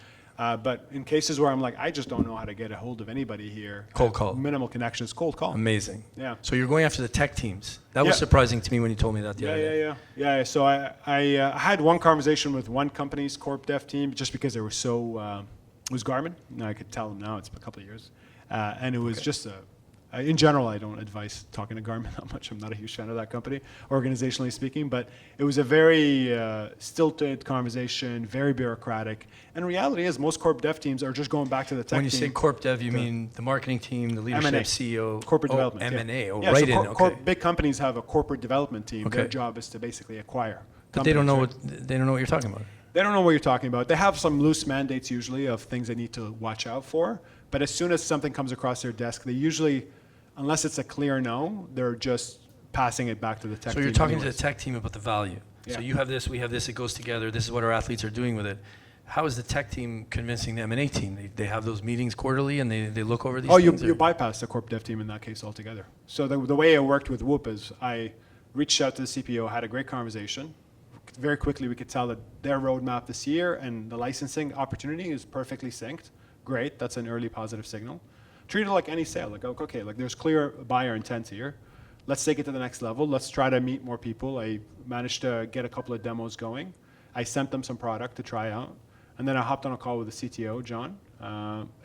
But in cases where I'm like, I just don't know how to get a hold of anybody here. Cold call. Minimal connections, cold call. Amazing. Yeah. So you're going after the tech teams. That was surprising to me when you told me that the other day. Yeah. So I had one conversation with one company's corp dev team just because they were so, it was Garmin. Now I could tell them now, it's been a couple of years. And it was just in general, I don't advise talking to Garmin that much. I'm not a huge fan of that company, organizationally speaking. But it was a very stilted conversation, very bureaucratic. And the reality is most corp dev teams are just going back to the tech team. When you say corp dev, you mean the marketing team, the leadership, M&A. CEO? Corporate development. M&A. Yeah. Right So in. big companies have a corporate development team. Okay. Their job is to basically acquire. But they don't know companies, what they don't know what you're talking about. They don't know what you're talking about. They have some loose mandates usually of things they need to watch out for. But as soon as something comes across their desk, they usually, unless it's a clear no, they're just passing it back to the tech team. So you're talking to the anyways. tech team about the value. Yeah. So you have this, we have this, it goes together. This is what our athletes are doing with it. How is the tech team convincing the M&A team? They have those meetings quarterly and they look over these things? You bypass the corp dev team in that case altogether. So the way it worked with Whoop is I reached out to the CPO, had a great conversation. Very quickly we could tell that their roadmap this year and the licensing opportunity is perfectly synced. Great, that's an early positive signal. Treat it like any sale, like okay, like there's clear buyer intent here. Let's take it to the next level. Let's try to meet more people. I managed to get a couple of demos going. I sent them some product to try out. And then I hopped on a call with the CTO, John.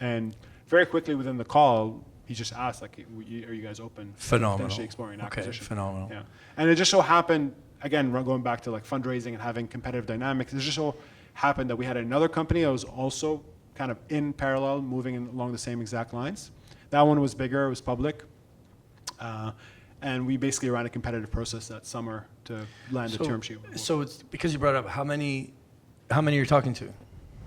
And very quickly within the call, he just asked, like, are you guys open to potentially exploring an acquisition? Okay, phenomenal. Yeah. And it just so happened, again, going back to like fundraising and having competitive dynamics, it just so happened that we had another company that was also kind of in parallel, moving along the same exact lines. That one was bigger, it was public. And we basically ran a competitive process that summer to land a term sheet. So it's because you brought up how many you're talking to?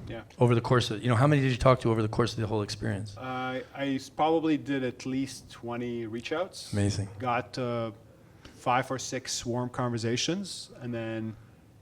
Yeah. Over the course of, how many did you talk to over the course of the whole experience? I probably did at least 20 reach outs. Amazing. Got 5 or 6 warm conversations, and then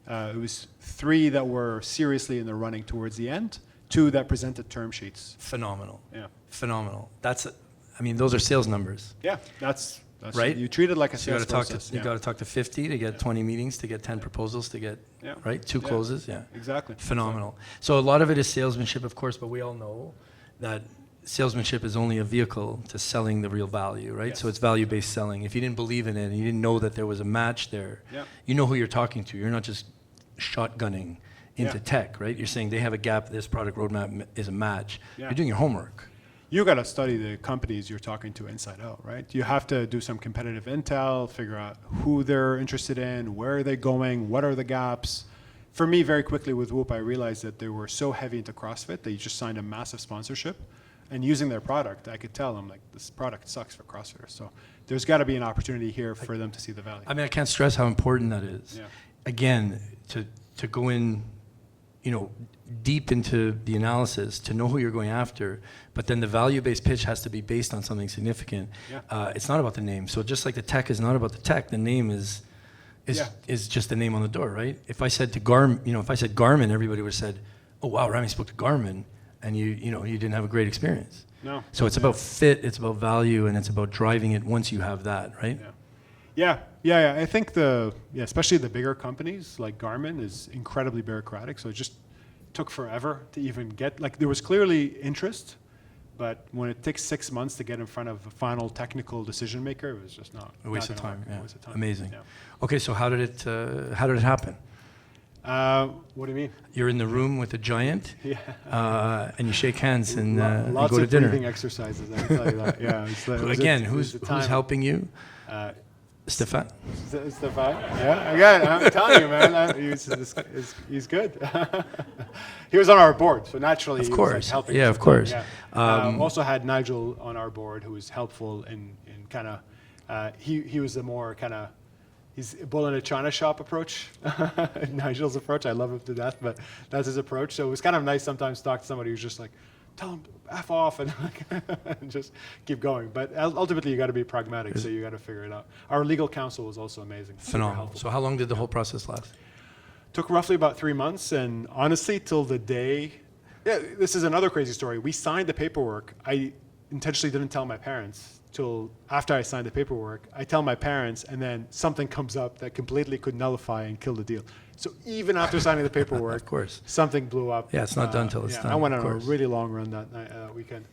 it was 3 that were seriously in the running towards the end, 2 that presented term sheets. Phenomenal. Yeah. Phenomenal. Those are sales numbers. Yeah, that's right. You treat it like a So sales process. You got to talk to 50 to get 20 meetings to get 10 proposals to get right 2 closes. Yeah. Exactly. Phenomenal. So a lot of it is salesmanship, of course, but we all know that salesmanship is only a vehicle to selling the real value, right? Yes. So it's value-based selling. If you didn't believe in it and you didn't know that there was a match there, you know who you're talking to. You're not just shotgunning into tech, right? You're saying they have a gap, this product roadmap is a match. You're doing your homework. You got to study the companies you're talking to inside out, right? You have to do some competitive intel, figure out who they're interested in, where are they going, what are the gaps. For me, very quickly with Whoop, I realized that they were so heavy into CrossFit, they just signed a massive sponsorship. And using their product, I could tell them, like, this product sucks for CrossFitters. So there's got to be an opportunity here for them to see the value. I mean, I can't stress how important that is. Yeah. Again, to go in, deep into the analysis, to know who you're going after, but then the value-based pitch has to be based on something significant. Yeah. It's not about the name. So just like the tech is not about the tech, the name is just the name on the door, right? If I said to Garmin, everybody would have said, "Oh wow, Rami spoke to Garmin," and you didn't have a great experience. No. So it's about fit, it's about value, and it's about driving it once you have that, right? Yeah. I think especially the bigger companies like Garmin is incredibly bureaucratic. So it just took forever to even get, like, there was clearly interest, but when it takes 6 months to get in front of a final technical decision maker, it was just not A waste of not time. gonna work. Yeah. A waste of time. Amazing. Yeah. Okay, so how did it happen? What do you mean? You're in the room with a giant, and you shake hands and you Lots go to of dinner. breathing exercises, I can tell you that. Yeah. Again, who's helping you? Stefan. Stefan? Yeah, again, I'm telling you, man, he's good. He was on our board, so naturally Of he course. was like helping. Yeah, us of course. Yeah. Also had Nigel on our board, who was helpful in kind of, he was the more kind of, he's bull in a china shop approach. Nigel's approach, I love him to death, but that's his approach. So it was kind of nice sometimes to talk to somebody who's just like, tell him F off and just keep going. But ultimately, you got to be pragmatic, so you got to figure it out. Our legal counsel was also amazing. Phenomenal. So how long did the whole process last? took roughly about 3 months, and honestly, till the day, yeah, this is another crazy story. We signed the paperwork. I intentionally didn't tell my parents till after I signed the paperwork. I tell my parents, and then something comes up that completely could nullify and kill the deal. So even after signing the paperwork, Of course. something blew up. Yeah, it's not done till it's yeah, done. I went of on a course. really long run that night, weekend,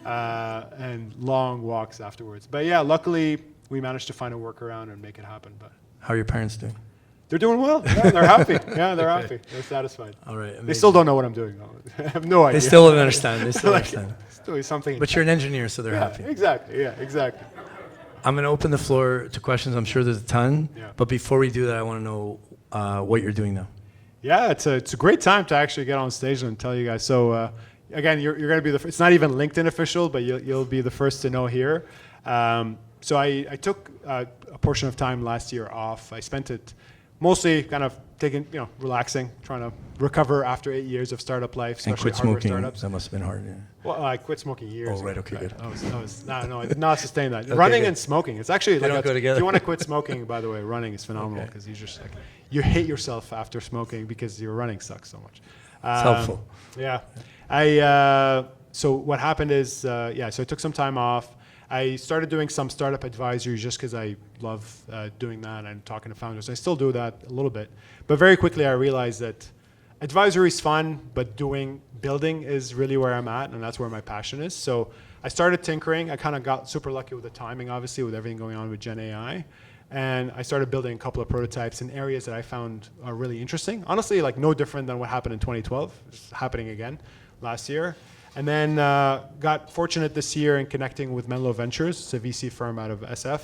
and long walks afterwards. But yeah, luckily we managed to find a workaround and make it happen. But How are your parents doing? they're doing well. Yeah, they're happy. Yeah, they're happy. They're satisfied. All right. They amazing. still don't know what I'm doing, though. I have no idea. They still don't understand. They still Like, understand. it's doing something. But you're an engineer, so they're yeah, happy. exactly. Yeah, exactly. I'm going to open the floor to questions. I'm sure there's a ton. Yeah. But before we do that, I want to know what you're doing now. Yeah, it's a great time to actually get on stage and tell you guys. So again, you're going to be it's not even LinkedIn official, but you'll be the first to know here. So I took a portion of time last year off. I spent it mostly kind of taking, relaxing, trying to recover after 8 years of startup life, And especially quit hardware smoking. startups. That must have been hard. Yeah. Well, I quit smoking years Oh, right, ago. okay, good. No, I did not sustain that. Running good. and smoking, it's actually They like don't go if together. you want to quit smoking, by the way, running is phenomenal Okay. because you just you hate yourself after smoking because your running sucks so much. It's helpful. Yeah. So what happened is, so I took some time off. I started doing some startup advisory just because I love doing that and talking to founders. I still do that a little bit. But very quickly I realized that advisory is fun, but building is really where I'm at, and that's where my passion is. So I started tinkering. I kind of got super lucky with the timing, obviously, with everything going on with Gen AI. And I started building a couple of prototypes in areas that I found are really interesting. Honestly, like no different than what happened in 2012. It's happening again last year. And then got fortunate this year in connecting with Menlo Ventures. It's a VC firm out of SF.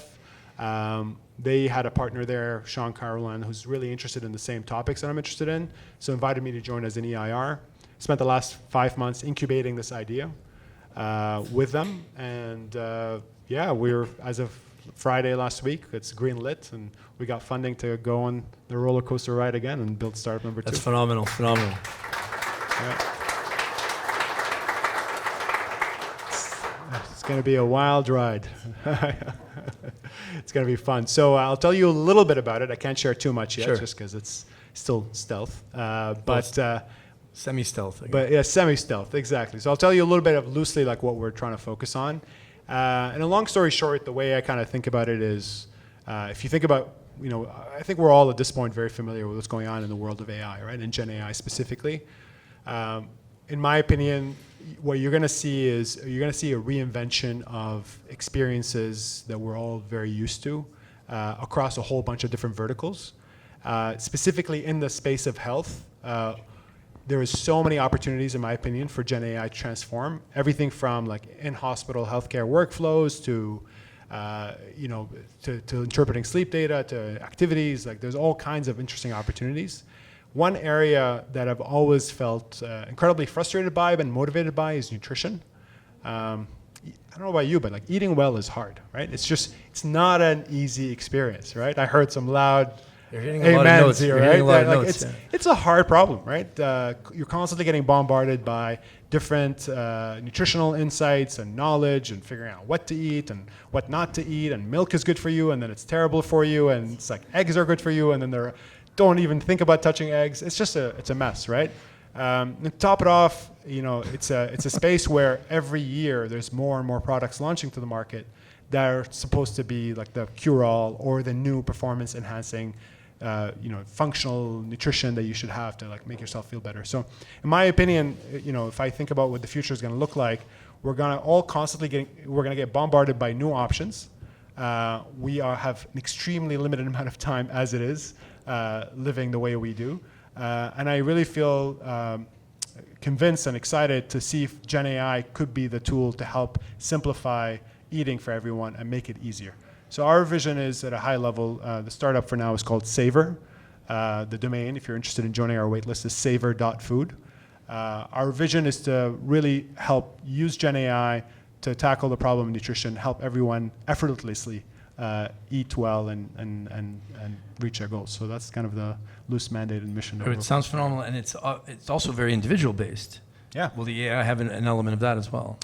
They had a partner there, Sean Carolan, who's really interested in the same topics that I'm interested in. So invited me to join as an EIR. Spent the last 5 months incubating this idea with them. And we're, as of Friday last week, it's green lit, and we got funding to go on the roller coaster ride again and build startup number 2. That's phenomenal. Yeah. It's going to be a wild ride. It's going to be fun. So I'll tell you a little bit about it. I can't share too much yet, Sure. just because it's still stealth. Semi-stealth. But yeah, semi-stealth, exactly. So I'll tell you a little bit of loosely like what we're trying to focus on. And a long story short, the way I kind of think about it is, if you think about, I think we're all at this point very familiar with what's going on in the world of AI, right? And Gen AI specifically. In my opinion, what you're going to see is a reinvention of experiences that we're all very used to across a whole bunch of different verticals. Specifically in the space of health, there is so many opportunities, in my opinion, for Gen AI to transform everything from like in-hospital healthcare workflows to interpreting sleep data to activities. Like there's all kinds of interesting opportunities. One area that I've always felt incredibly frustrated by and motivated by is nutrition. I don't know about you, but like eating well is hard, right? It's not an easy experience, right? I heard some loud You're hitting a lot of notes. here, You're right? hitting a lot of Like, notes, it's a hard problem, right? You're constantly getting bombarded by different nutritional insights and knowledge and figuring out what to eat and what not to eat, and milk is good for you and then it's terrible for you, and it's like eggs are good for you and then don't even think about touching eggs. It's just it's a mess, right? To top it off, it's a space where every year there's more and more products launching to the market that are supposed to be like the cure-all or the new performance-enhancing, functional nutrition that you should have to like make yourself feel better. So, in my opinion, if I think about what the future is going to look like, we're going to get bombarded by new options. We have an extremely limited amount of time as it is. Living the way we do. And I really feel convinced and excited to see if Gen AI could be the tool to help simplify eating for everyone and make it easier. So our vision is at a high level, the startup for now is called Savor. The domain, if you're interested in joining our waitlist, is savor.food. Our vision is to really help use Gen AI to tackle the problem of nutrition, help everyone effortlessly eat well and reach their goals. So that's kind of the loose mandate and mission. It sounds phenomenal, and it's also very individual based. Yeah. Will the AI have an element of that as well?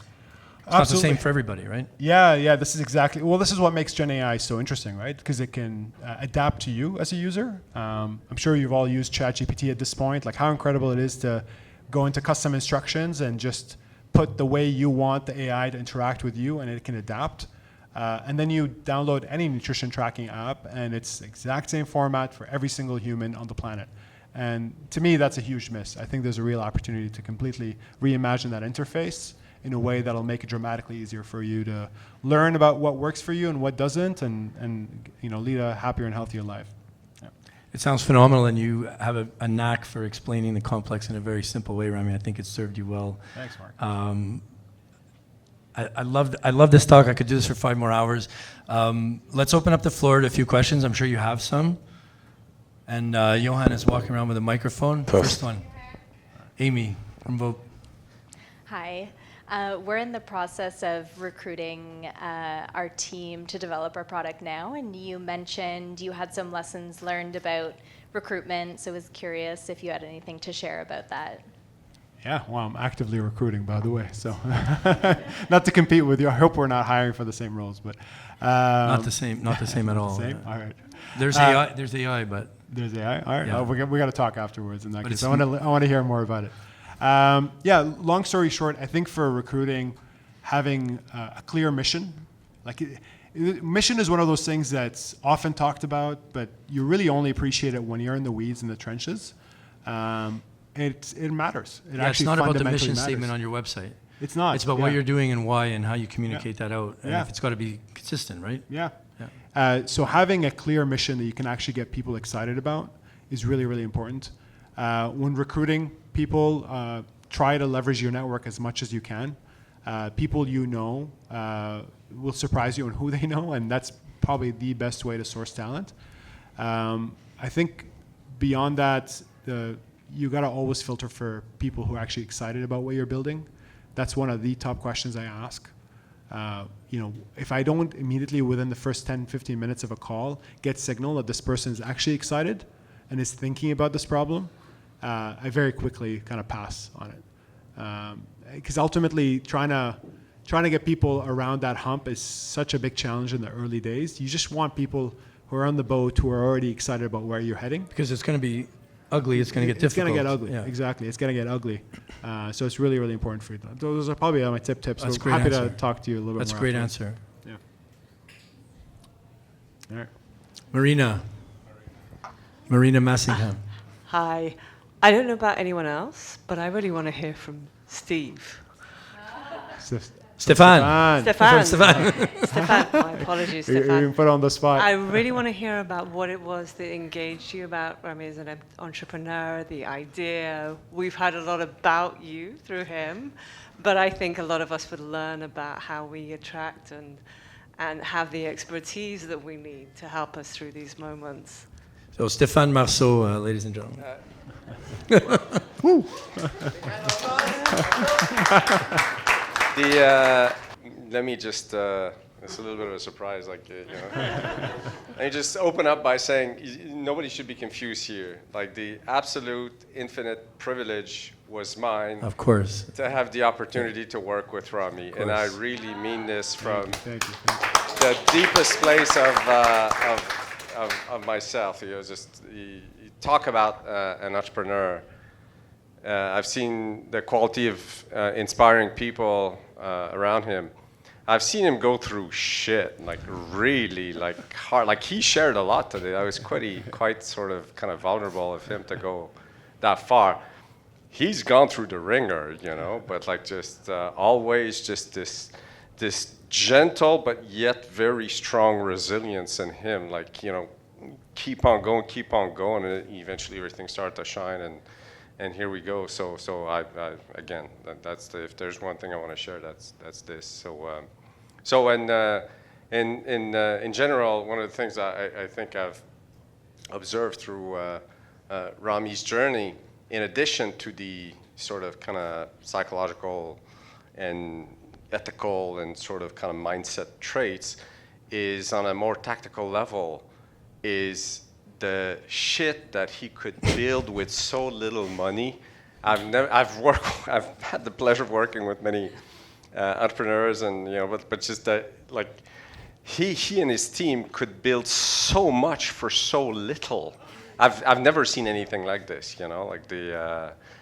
It's not the Absolutely. same for everybody, right? Yeah, this is what makes Gen AI so interesting, right? Because it can adapt to you as a user. I'm sure you've all used ChatGPT at this point, like how incredible it is to go into custom instructions and just put the way you want the AI to interact with you, and it can adapt. And then you download any nutrition tracking app, and it's the exact same format for every single human on the planet. And to me, that's a huge miss. I think there's a real opportunity to completely reimagine that interface in a way that'll make it dramatically easier for you to learn about what works for you and what doesn't, and lead a happier and healthier life. Yeah. It sounds phenomenal, and you have a knack for explaining the complex in a very simple way, Rami. I think it served you well. Thanks, Marc. I love this talk. I could do this for 5 more hours. Let's open up the floor to a few questions. I'm sure you have some. And Johan is walking around with a microphone. First one. Amy from Vote. Hi. We're in the process of recruiting our team to develop our product now, and you mentioned you had some lessons learned about recruitment, so I was curious if you had anything to share about that. Yeah, well, I'm actively recruiting, by the way, so not to compete with you. I hope we're not hiring for the same roles, but Not the same at all. same. All right. There's AI, but There's AI. All right. Yeah. We got to talk afterwards. In that But case, it's- I want to hear more about it. Long story short, I think for recruiting, having a clear mission, mission is one of those things that's often talked about, but you really only appreciate it when you're in the weeds in the trenches. It matters. It it's actually not about the fundamentally mission matters. statement on your website. It's not. It's about what you're doing and why and how you communicate that out. And Yeah. if it's got to be consistent, right? Yeah. Yeah. So having a clear mission that you can actually get people excited about is really, really important. When recruiting people, try to leverage your network as much as you can. People you know will surprise you on who they know, and that's probably the best way to source talent. I think beyond that, you got to always filter for people who are actually excited about what you're building. That's one of the top questions I ask. If I don't immediately within the first 10, 15 minutes of a call get signal that this person is actually excited and is thinking about this problem, I very quickly kind of pass on it. Because ultimately trying to get people around that hump is such a big challenge in the early days. You just want people who are on the boat who are already excited about where you're heading. Because it's going to be ugly. It's going to get difficult. It's going to get ugly. Yeah. Exactly. It's going to get ugly. So it's really, really important for you. Those are probably my tips. That's We're a great happy answer. to talk to you a little bit That's a more. great afterwards. answer. Yeah. All right. Marina Massingham. Hi. I don't know about anyone else, but I really want to hear from Steve. Stefan. Stefan. Stefan. Stefan. My apologies, You're Stefan. put on the spot. I really want to hear about what it was that engaged you about Rami as an entrepreneur, the idea. We've had a lot about you through him, but I think a lot of us would learn about how we attract and have the expertise that we need to help us through these moments. So Stéphane Marceau, ladies and gentlemen. Let me just, it's a little bit of a surprise, Let me just open up by saying nobody should be confused here. Like the absolute infinite privilege was mine Of course. to have the opportunity to work with Rami. And I really mean this from Thank you. the deepest place of myself. You talk about an entrepreneur. I've seen the quality of inspiring people around him. I've seen him go through shit, like really, like hard. Like he shared a lot today. I was quite sort of kind of vulnerable of him to go that far. He's gone through the ringer, but like just always just this gentle but yet very strong resilience in him. Like keep on going, and eventually everything started to shine and here we go. So I again, that's if there's one thing I want to share, that's this. So in general, one of the things I think I've observed through Rami's journey, in addition to the sort of kind of psychological and ethical and sort of kind of mindset traits, is on a more tactical level, is the shit that he could build with so little money. I've had the pleasure of working with many entrepreneurs, and but just that, like, he and his team could build so much for so little. I've never seen anything like this, like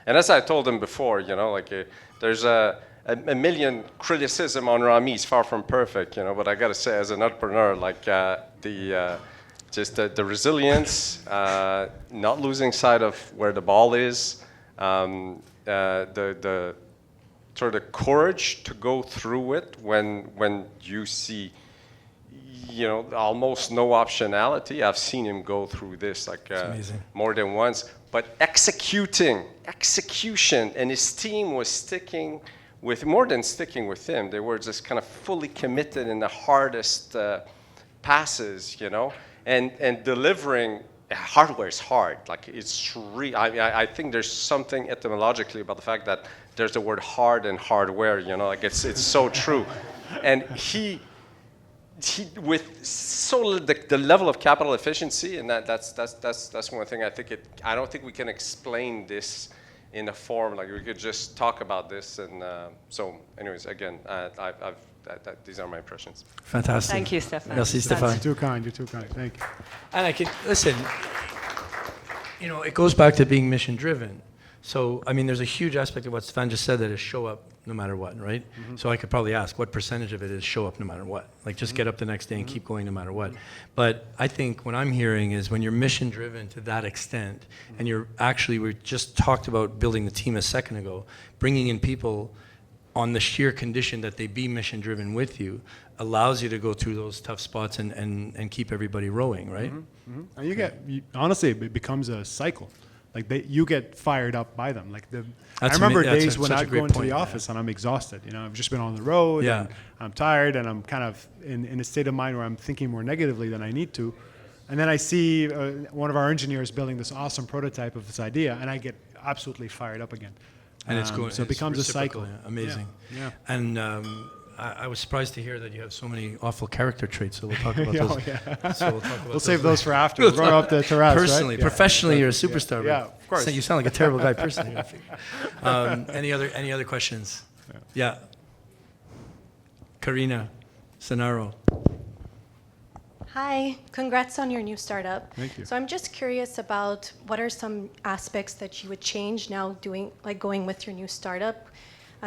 and as I told him before, like there's a million criticism on Rami. He's far from perfect, but I gotta say, as an entrepreneur, like just the resilience, not losing sight of where the ball is, the sort of courage to go through it when you see almost no optionality. I've seen him go through this like more than once. But execution, and his team was sticking with, more than sticking with him, they were just kind of fully committed in the hardest passes, and delivering. Hardware is hard. Like, it's I think there's something etymologically about the fact that there's the word hard and hardware. Like it's so true. And he with the level of capital efficiency, and that's one thing. I don't think we can explain this in a form like we could just talk about this. And so, anyways, again, these are my impressions. Fantastic. Thank you, Stéphane. Merci, Stéphane. You're too kind. You're too kind. Thank you. And I can listen. It goes back to being mission driven. So, I mean, there's a huge aspect of what Stéphane just said, that is show up no matter what, right? Mm-hmm. So I could probably ask, what percentage of it is show up no matter what? Like, just get up the next day and keep going no matter what. But I think what I'm hearing is when you're mission driven to that extent, and we just talked about building the team a second ago, bringing in people on the sheer condition that they be mission driven with you, allows you to go through those tough spots and keep everybody rowing, right? Mm-hmm. And honestly, it becomes a cycle. Like, you get fired up by them. Like I remember days when I go into the office and I'm exhausted. I've just been on the road, and I'm tired, and I'm kind of in a state of mind where I'm thinking more negatively than I need to. And then I see one of our engineers building this awesome prototype of this idea, and I get absolutely fired up again. And it's going. So it becomes a cycle. Yeah, amazing. Yeah. And I was surprised to hear that you have so many awful character traits. So we'll talk about those. So we'll talk about we'll save those for after. We'll go up to Taraz, personally, right? professionally, you're a superstar. Yeah, of course. So you sound like a terrible guy personally. Any other questions? Yeah. Karina Sanaro. Hi, congrats on your new startup. Thank you. So I'm just curious about what are some aspects that you would change now going with your new startup,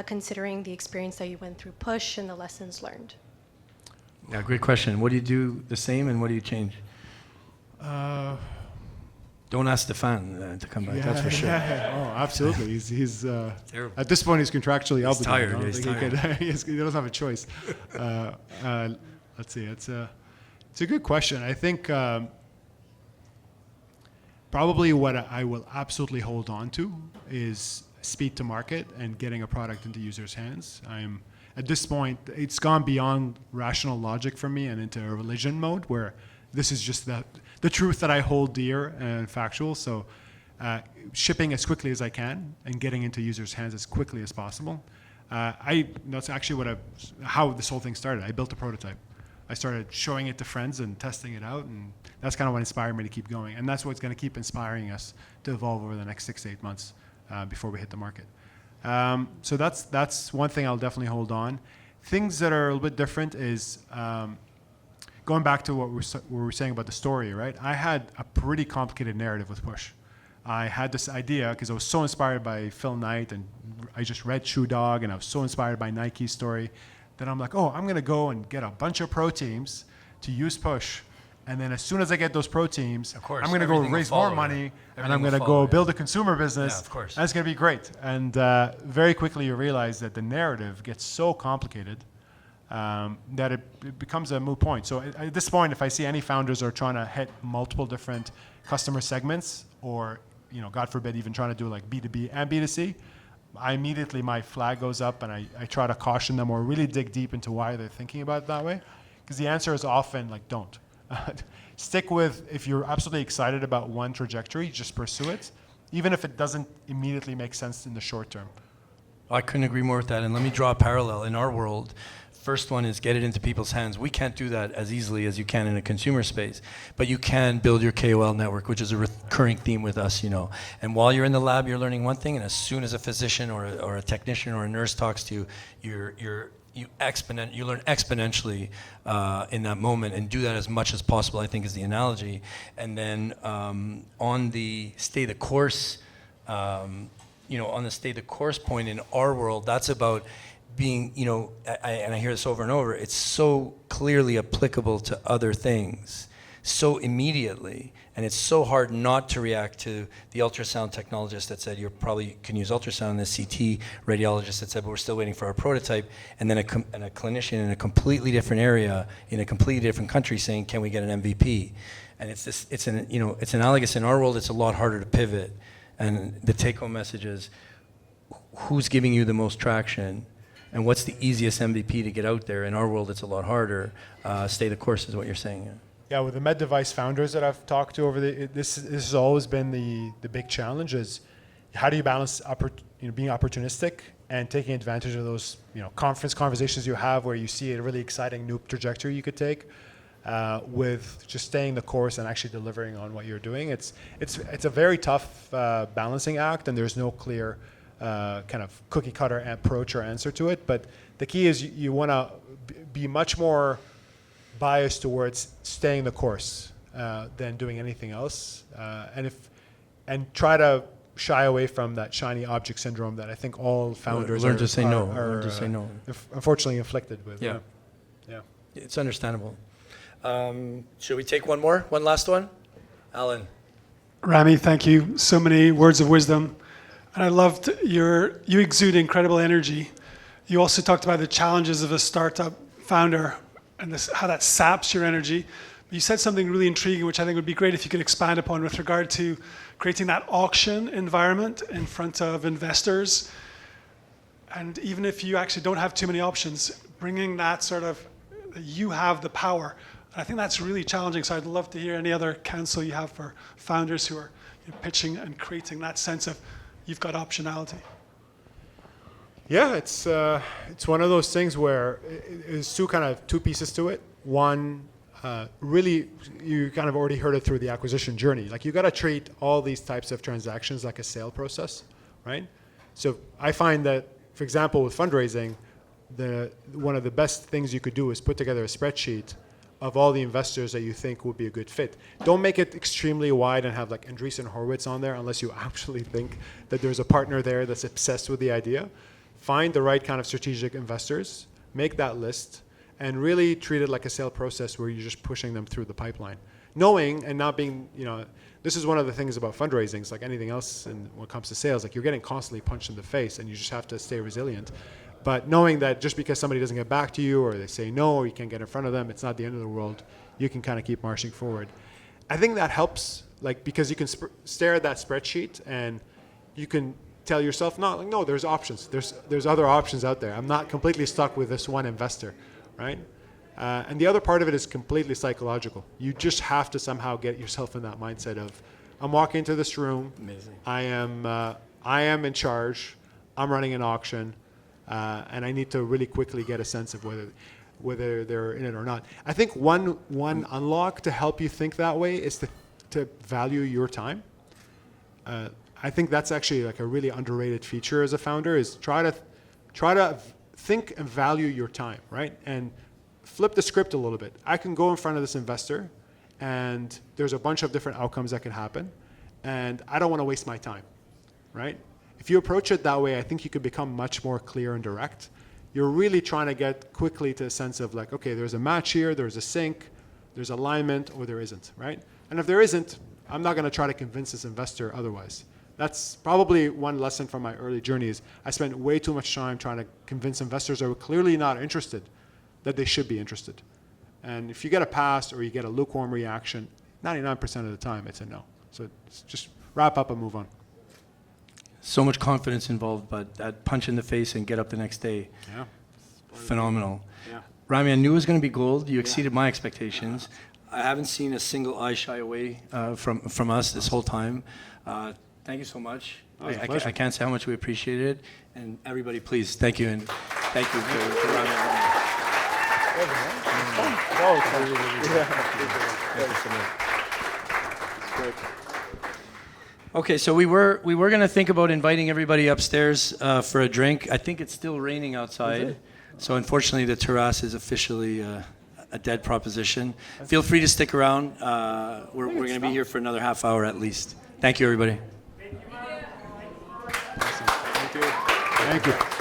considering the experience that you went through Push and the lessons learned? Yeah, great question. What do you do the same, and what do you change? Don't ask Stéphane to come back. That's for sure. Oh, absolutely. He's Terrible. at this point he's contractually obligated. tired. I don't He's think tired. he doesn't have a choice. Let's see. It's a good question. I think probably what I will absolutely hold on to is speed to market and getting a product into users' hands. At this point, it's gone beyond rational logic for me and into a religion mode where this is just the truth that I hold dear and factual. So shipping as quickly as I can and getting into users' hands as quickly as possible. That's actually how this whole thing started. I built a prototype. I started showing it to friends and testing it out, and that's kind of what inspired me to keep going. And that's what's going to keep inspiring us to evolve over the next 6 to 8 months before we hit the market. So that's one thing I'll definitely hold on. Things that are a little bit different is going back to what we were saying about the story, right? I had a pretty complicated narrative with Push. I had this idea because I was so inspired by Phil Knight, and I just read Shoe Dog, and I was so inspired by Nike's story. Then I'm like, I'm going to go and get a bunch of pro teams to use Push. And then as soon as I get those pro teams, I'm going to go raise more money, and I'm going to go build a consumer business. Yeah, of course. And it's going to be great. And very quickly you realize that the narrative gets so complicated that it becomes a moot point. So at this point, if I see any founders are trying to hit multiple different customer segments, or God forbid, even trying to do like B2B and B2C, my flag goes up, and I try to caution them or really dig deep into why they're thinking about it that way. Because the answer is often like, don't. Stick with, if you're absolutely excited about one trajectory, just pursue it, even if it doesn't immediately make sense in the short term. I couldn't agree more with that. And let me draw a parallel. In our world, first one is get it into people's hands. We can't do that as easily as you can in a consumer space, but you can build your KOL network, which is a recurring theme with us, you know. And while you're in the lab, you're learning one thing, and as soon as a physician or a technician or a nurse talks to you, you learn exponentially in that moment, and do that as much as possible, I think, is the analogy. And then on the stay the course, on the stay the course point in our world, that's about being, and I hear this over and over, it's so clearly applicable to other things so immediately, and it's so hard not to react to the ultrasound technologist that said you probably can use ultrasound, and the CT radiologist that said, but we're still waiting for our prototype, and then a clinician in a completely different area, in a completely different country saying, can we get an MVP? And it's analogous in our world. It's a lot harder to pivot, and the take-home message is, who's giving you the most traction? And what's the easiest MVP to get out there? In our world, it's a lot harder. Stay the course is what you're saying. Yeah. Yeah, with the med device founders that I've talked to this has always been the big challenge is how do you balance being opportunistic and taking advantage of those conversations you have where you see a really exciting new trajectory you could take with just staying the course and actually delivering on what you're doing. It's a very tough balancing act, and there's no clear kind of cookie cutter approach or answer to it. But the key is you want to be much more biased towards staying the course than doing anything else, and try to shy away from that shiny object syndrome that I think all founders learn to say no. Learn to say no. Unfortunately inflicted with. Yeah. Yeah. It's understandable. Should we take one more? One last one? Alan. Rami, thank you. So many words of wisdom. And I loved you exude incredible energy. You also talked about the challenges of a startup founder and how that saps your energy. You said something really intriguing, which I think would be great if you could expand upon with regard to creating that auction environment in front of investors. And even if you actually don't have too many options, bringing that sort of, you have the power. And I think that's really challenging. So I'd love to hear any other counsel you have for founders who are pitching and creating that sense of you've got optionality. Yeah, it's one of those things where it's two pieces to it. One, really, you kind of already heard it through the acquisition journey. Like, you got to treat all these types of transactions like a sale process, right? So I find that, for example, with fundraising, one of the best things you could do is put together a spreadsheet of all the investors that you think would be a good fit. Don't make it extremely wide and have like Andreessen Horowitz on there unless you actually think that there's a partner there that's obsessed with the idea. Find the right kind of strategic investors, make that list, and really treat it like a sale process where you're just pushing them through the pipeline. Knowing and not being, this is one of the things about fundraising. It's like anything else when it comes to sales, like you're getting constantly punched in the face and you just have to stay resilient. But knowing that just because somebody doesn't get back to you or they say no or you can't get in front of them, it's not the end of the world. You can kind of keep marching forward. I think that helps, because you can stare at that spreadsheet and you can tell yourself, no, there's options. There's other options out there. I'm not completely stuck with this one investor, right? And the other part of it is completely psychological. You just have to somehow get yourself in that mindset of, I'm walking into this room. Amazing. I am in charge. I'm running an auction. And I need to really quickly get a sense of whether they're in it or not. I think one unlock to help you think that way is to value your time. I think that's actually like a really underrated feature as a founder, is try to think and value your time, right? And flip the script a little bit. I can go in front of this investor and there's a bunch of different outcomes that can happen, and I don't want to waste my time, right? If you approach it that way, I think you could become much more clear and direct. You're really trying to get quickly to a sense of like, okay, there's a match here, there's a sync, there's alignment, or there isn't, right? And if there isn't, I'm not going to try to convince this investor otherwise. That's probably one lesson from my early journey is I spent way too much time trying to convince investors that were clearly not interested that they should be interested. And if you get a pass or you get a lukewarm reaction, 99% of the time it's a no. So just wrap up and move on. So much confidence involved, but that punch in the face and get up the next day. Yeah. Phenomenal. Yeah. Rami, I knew it was going to be gold. You exceeded my expectations. I haven't seen a single eye shy away from us this whole time. Thank you so much. I can't say how much we appreciate it. And everybody, please, thank you. And thank you to Rami Alhamad. Okay, so we were going to think about inviting everybody upstairs for a drink. I think it's still raining outside, so unfortunately the terrace is officially a dead proposition. Feel free to stick around. We're going to be here for another half hour at least. Thank you, everybody. Thank you.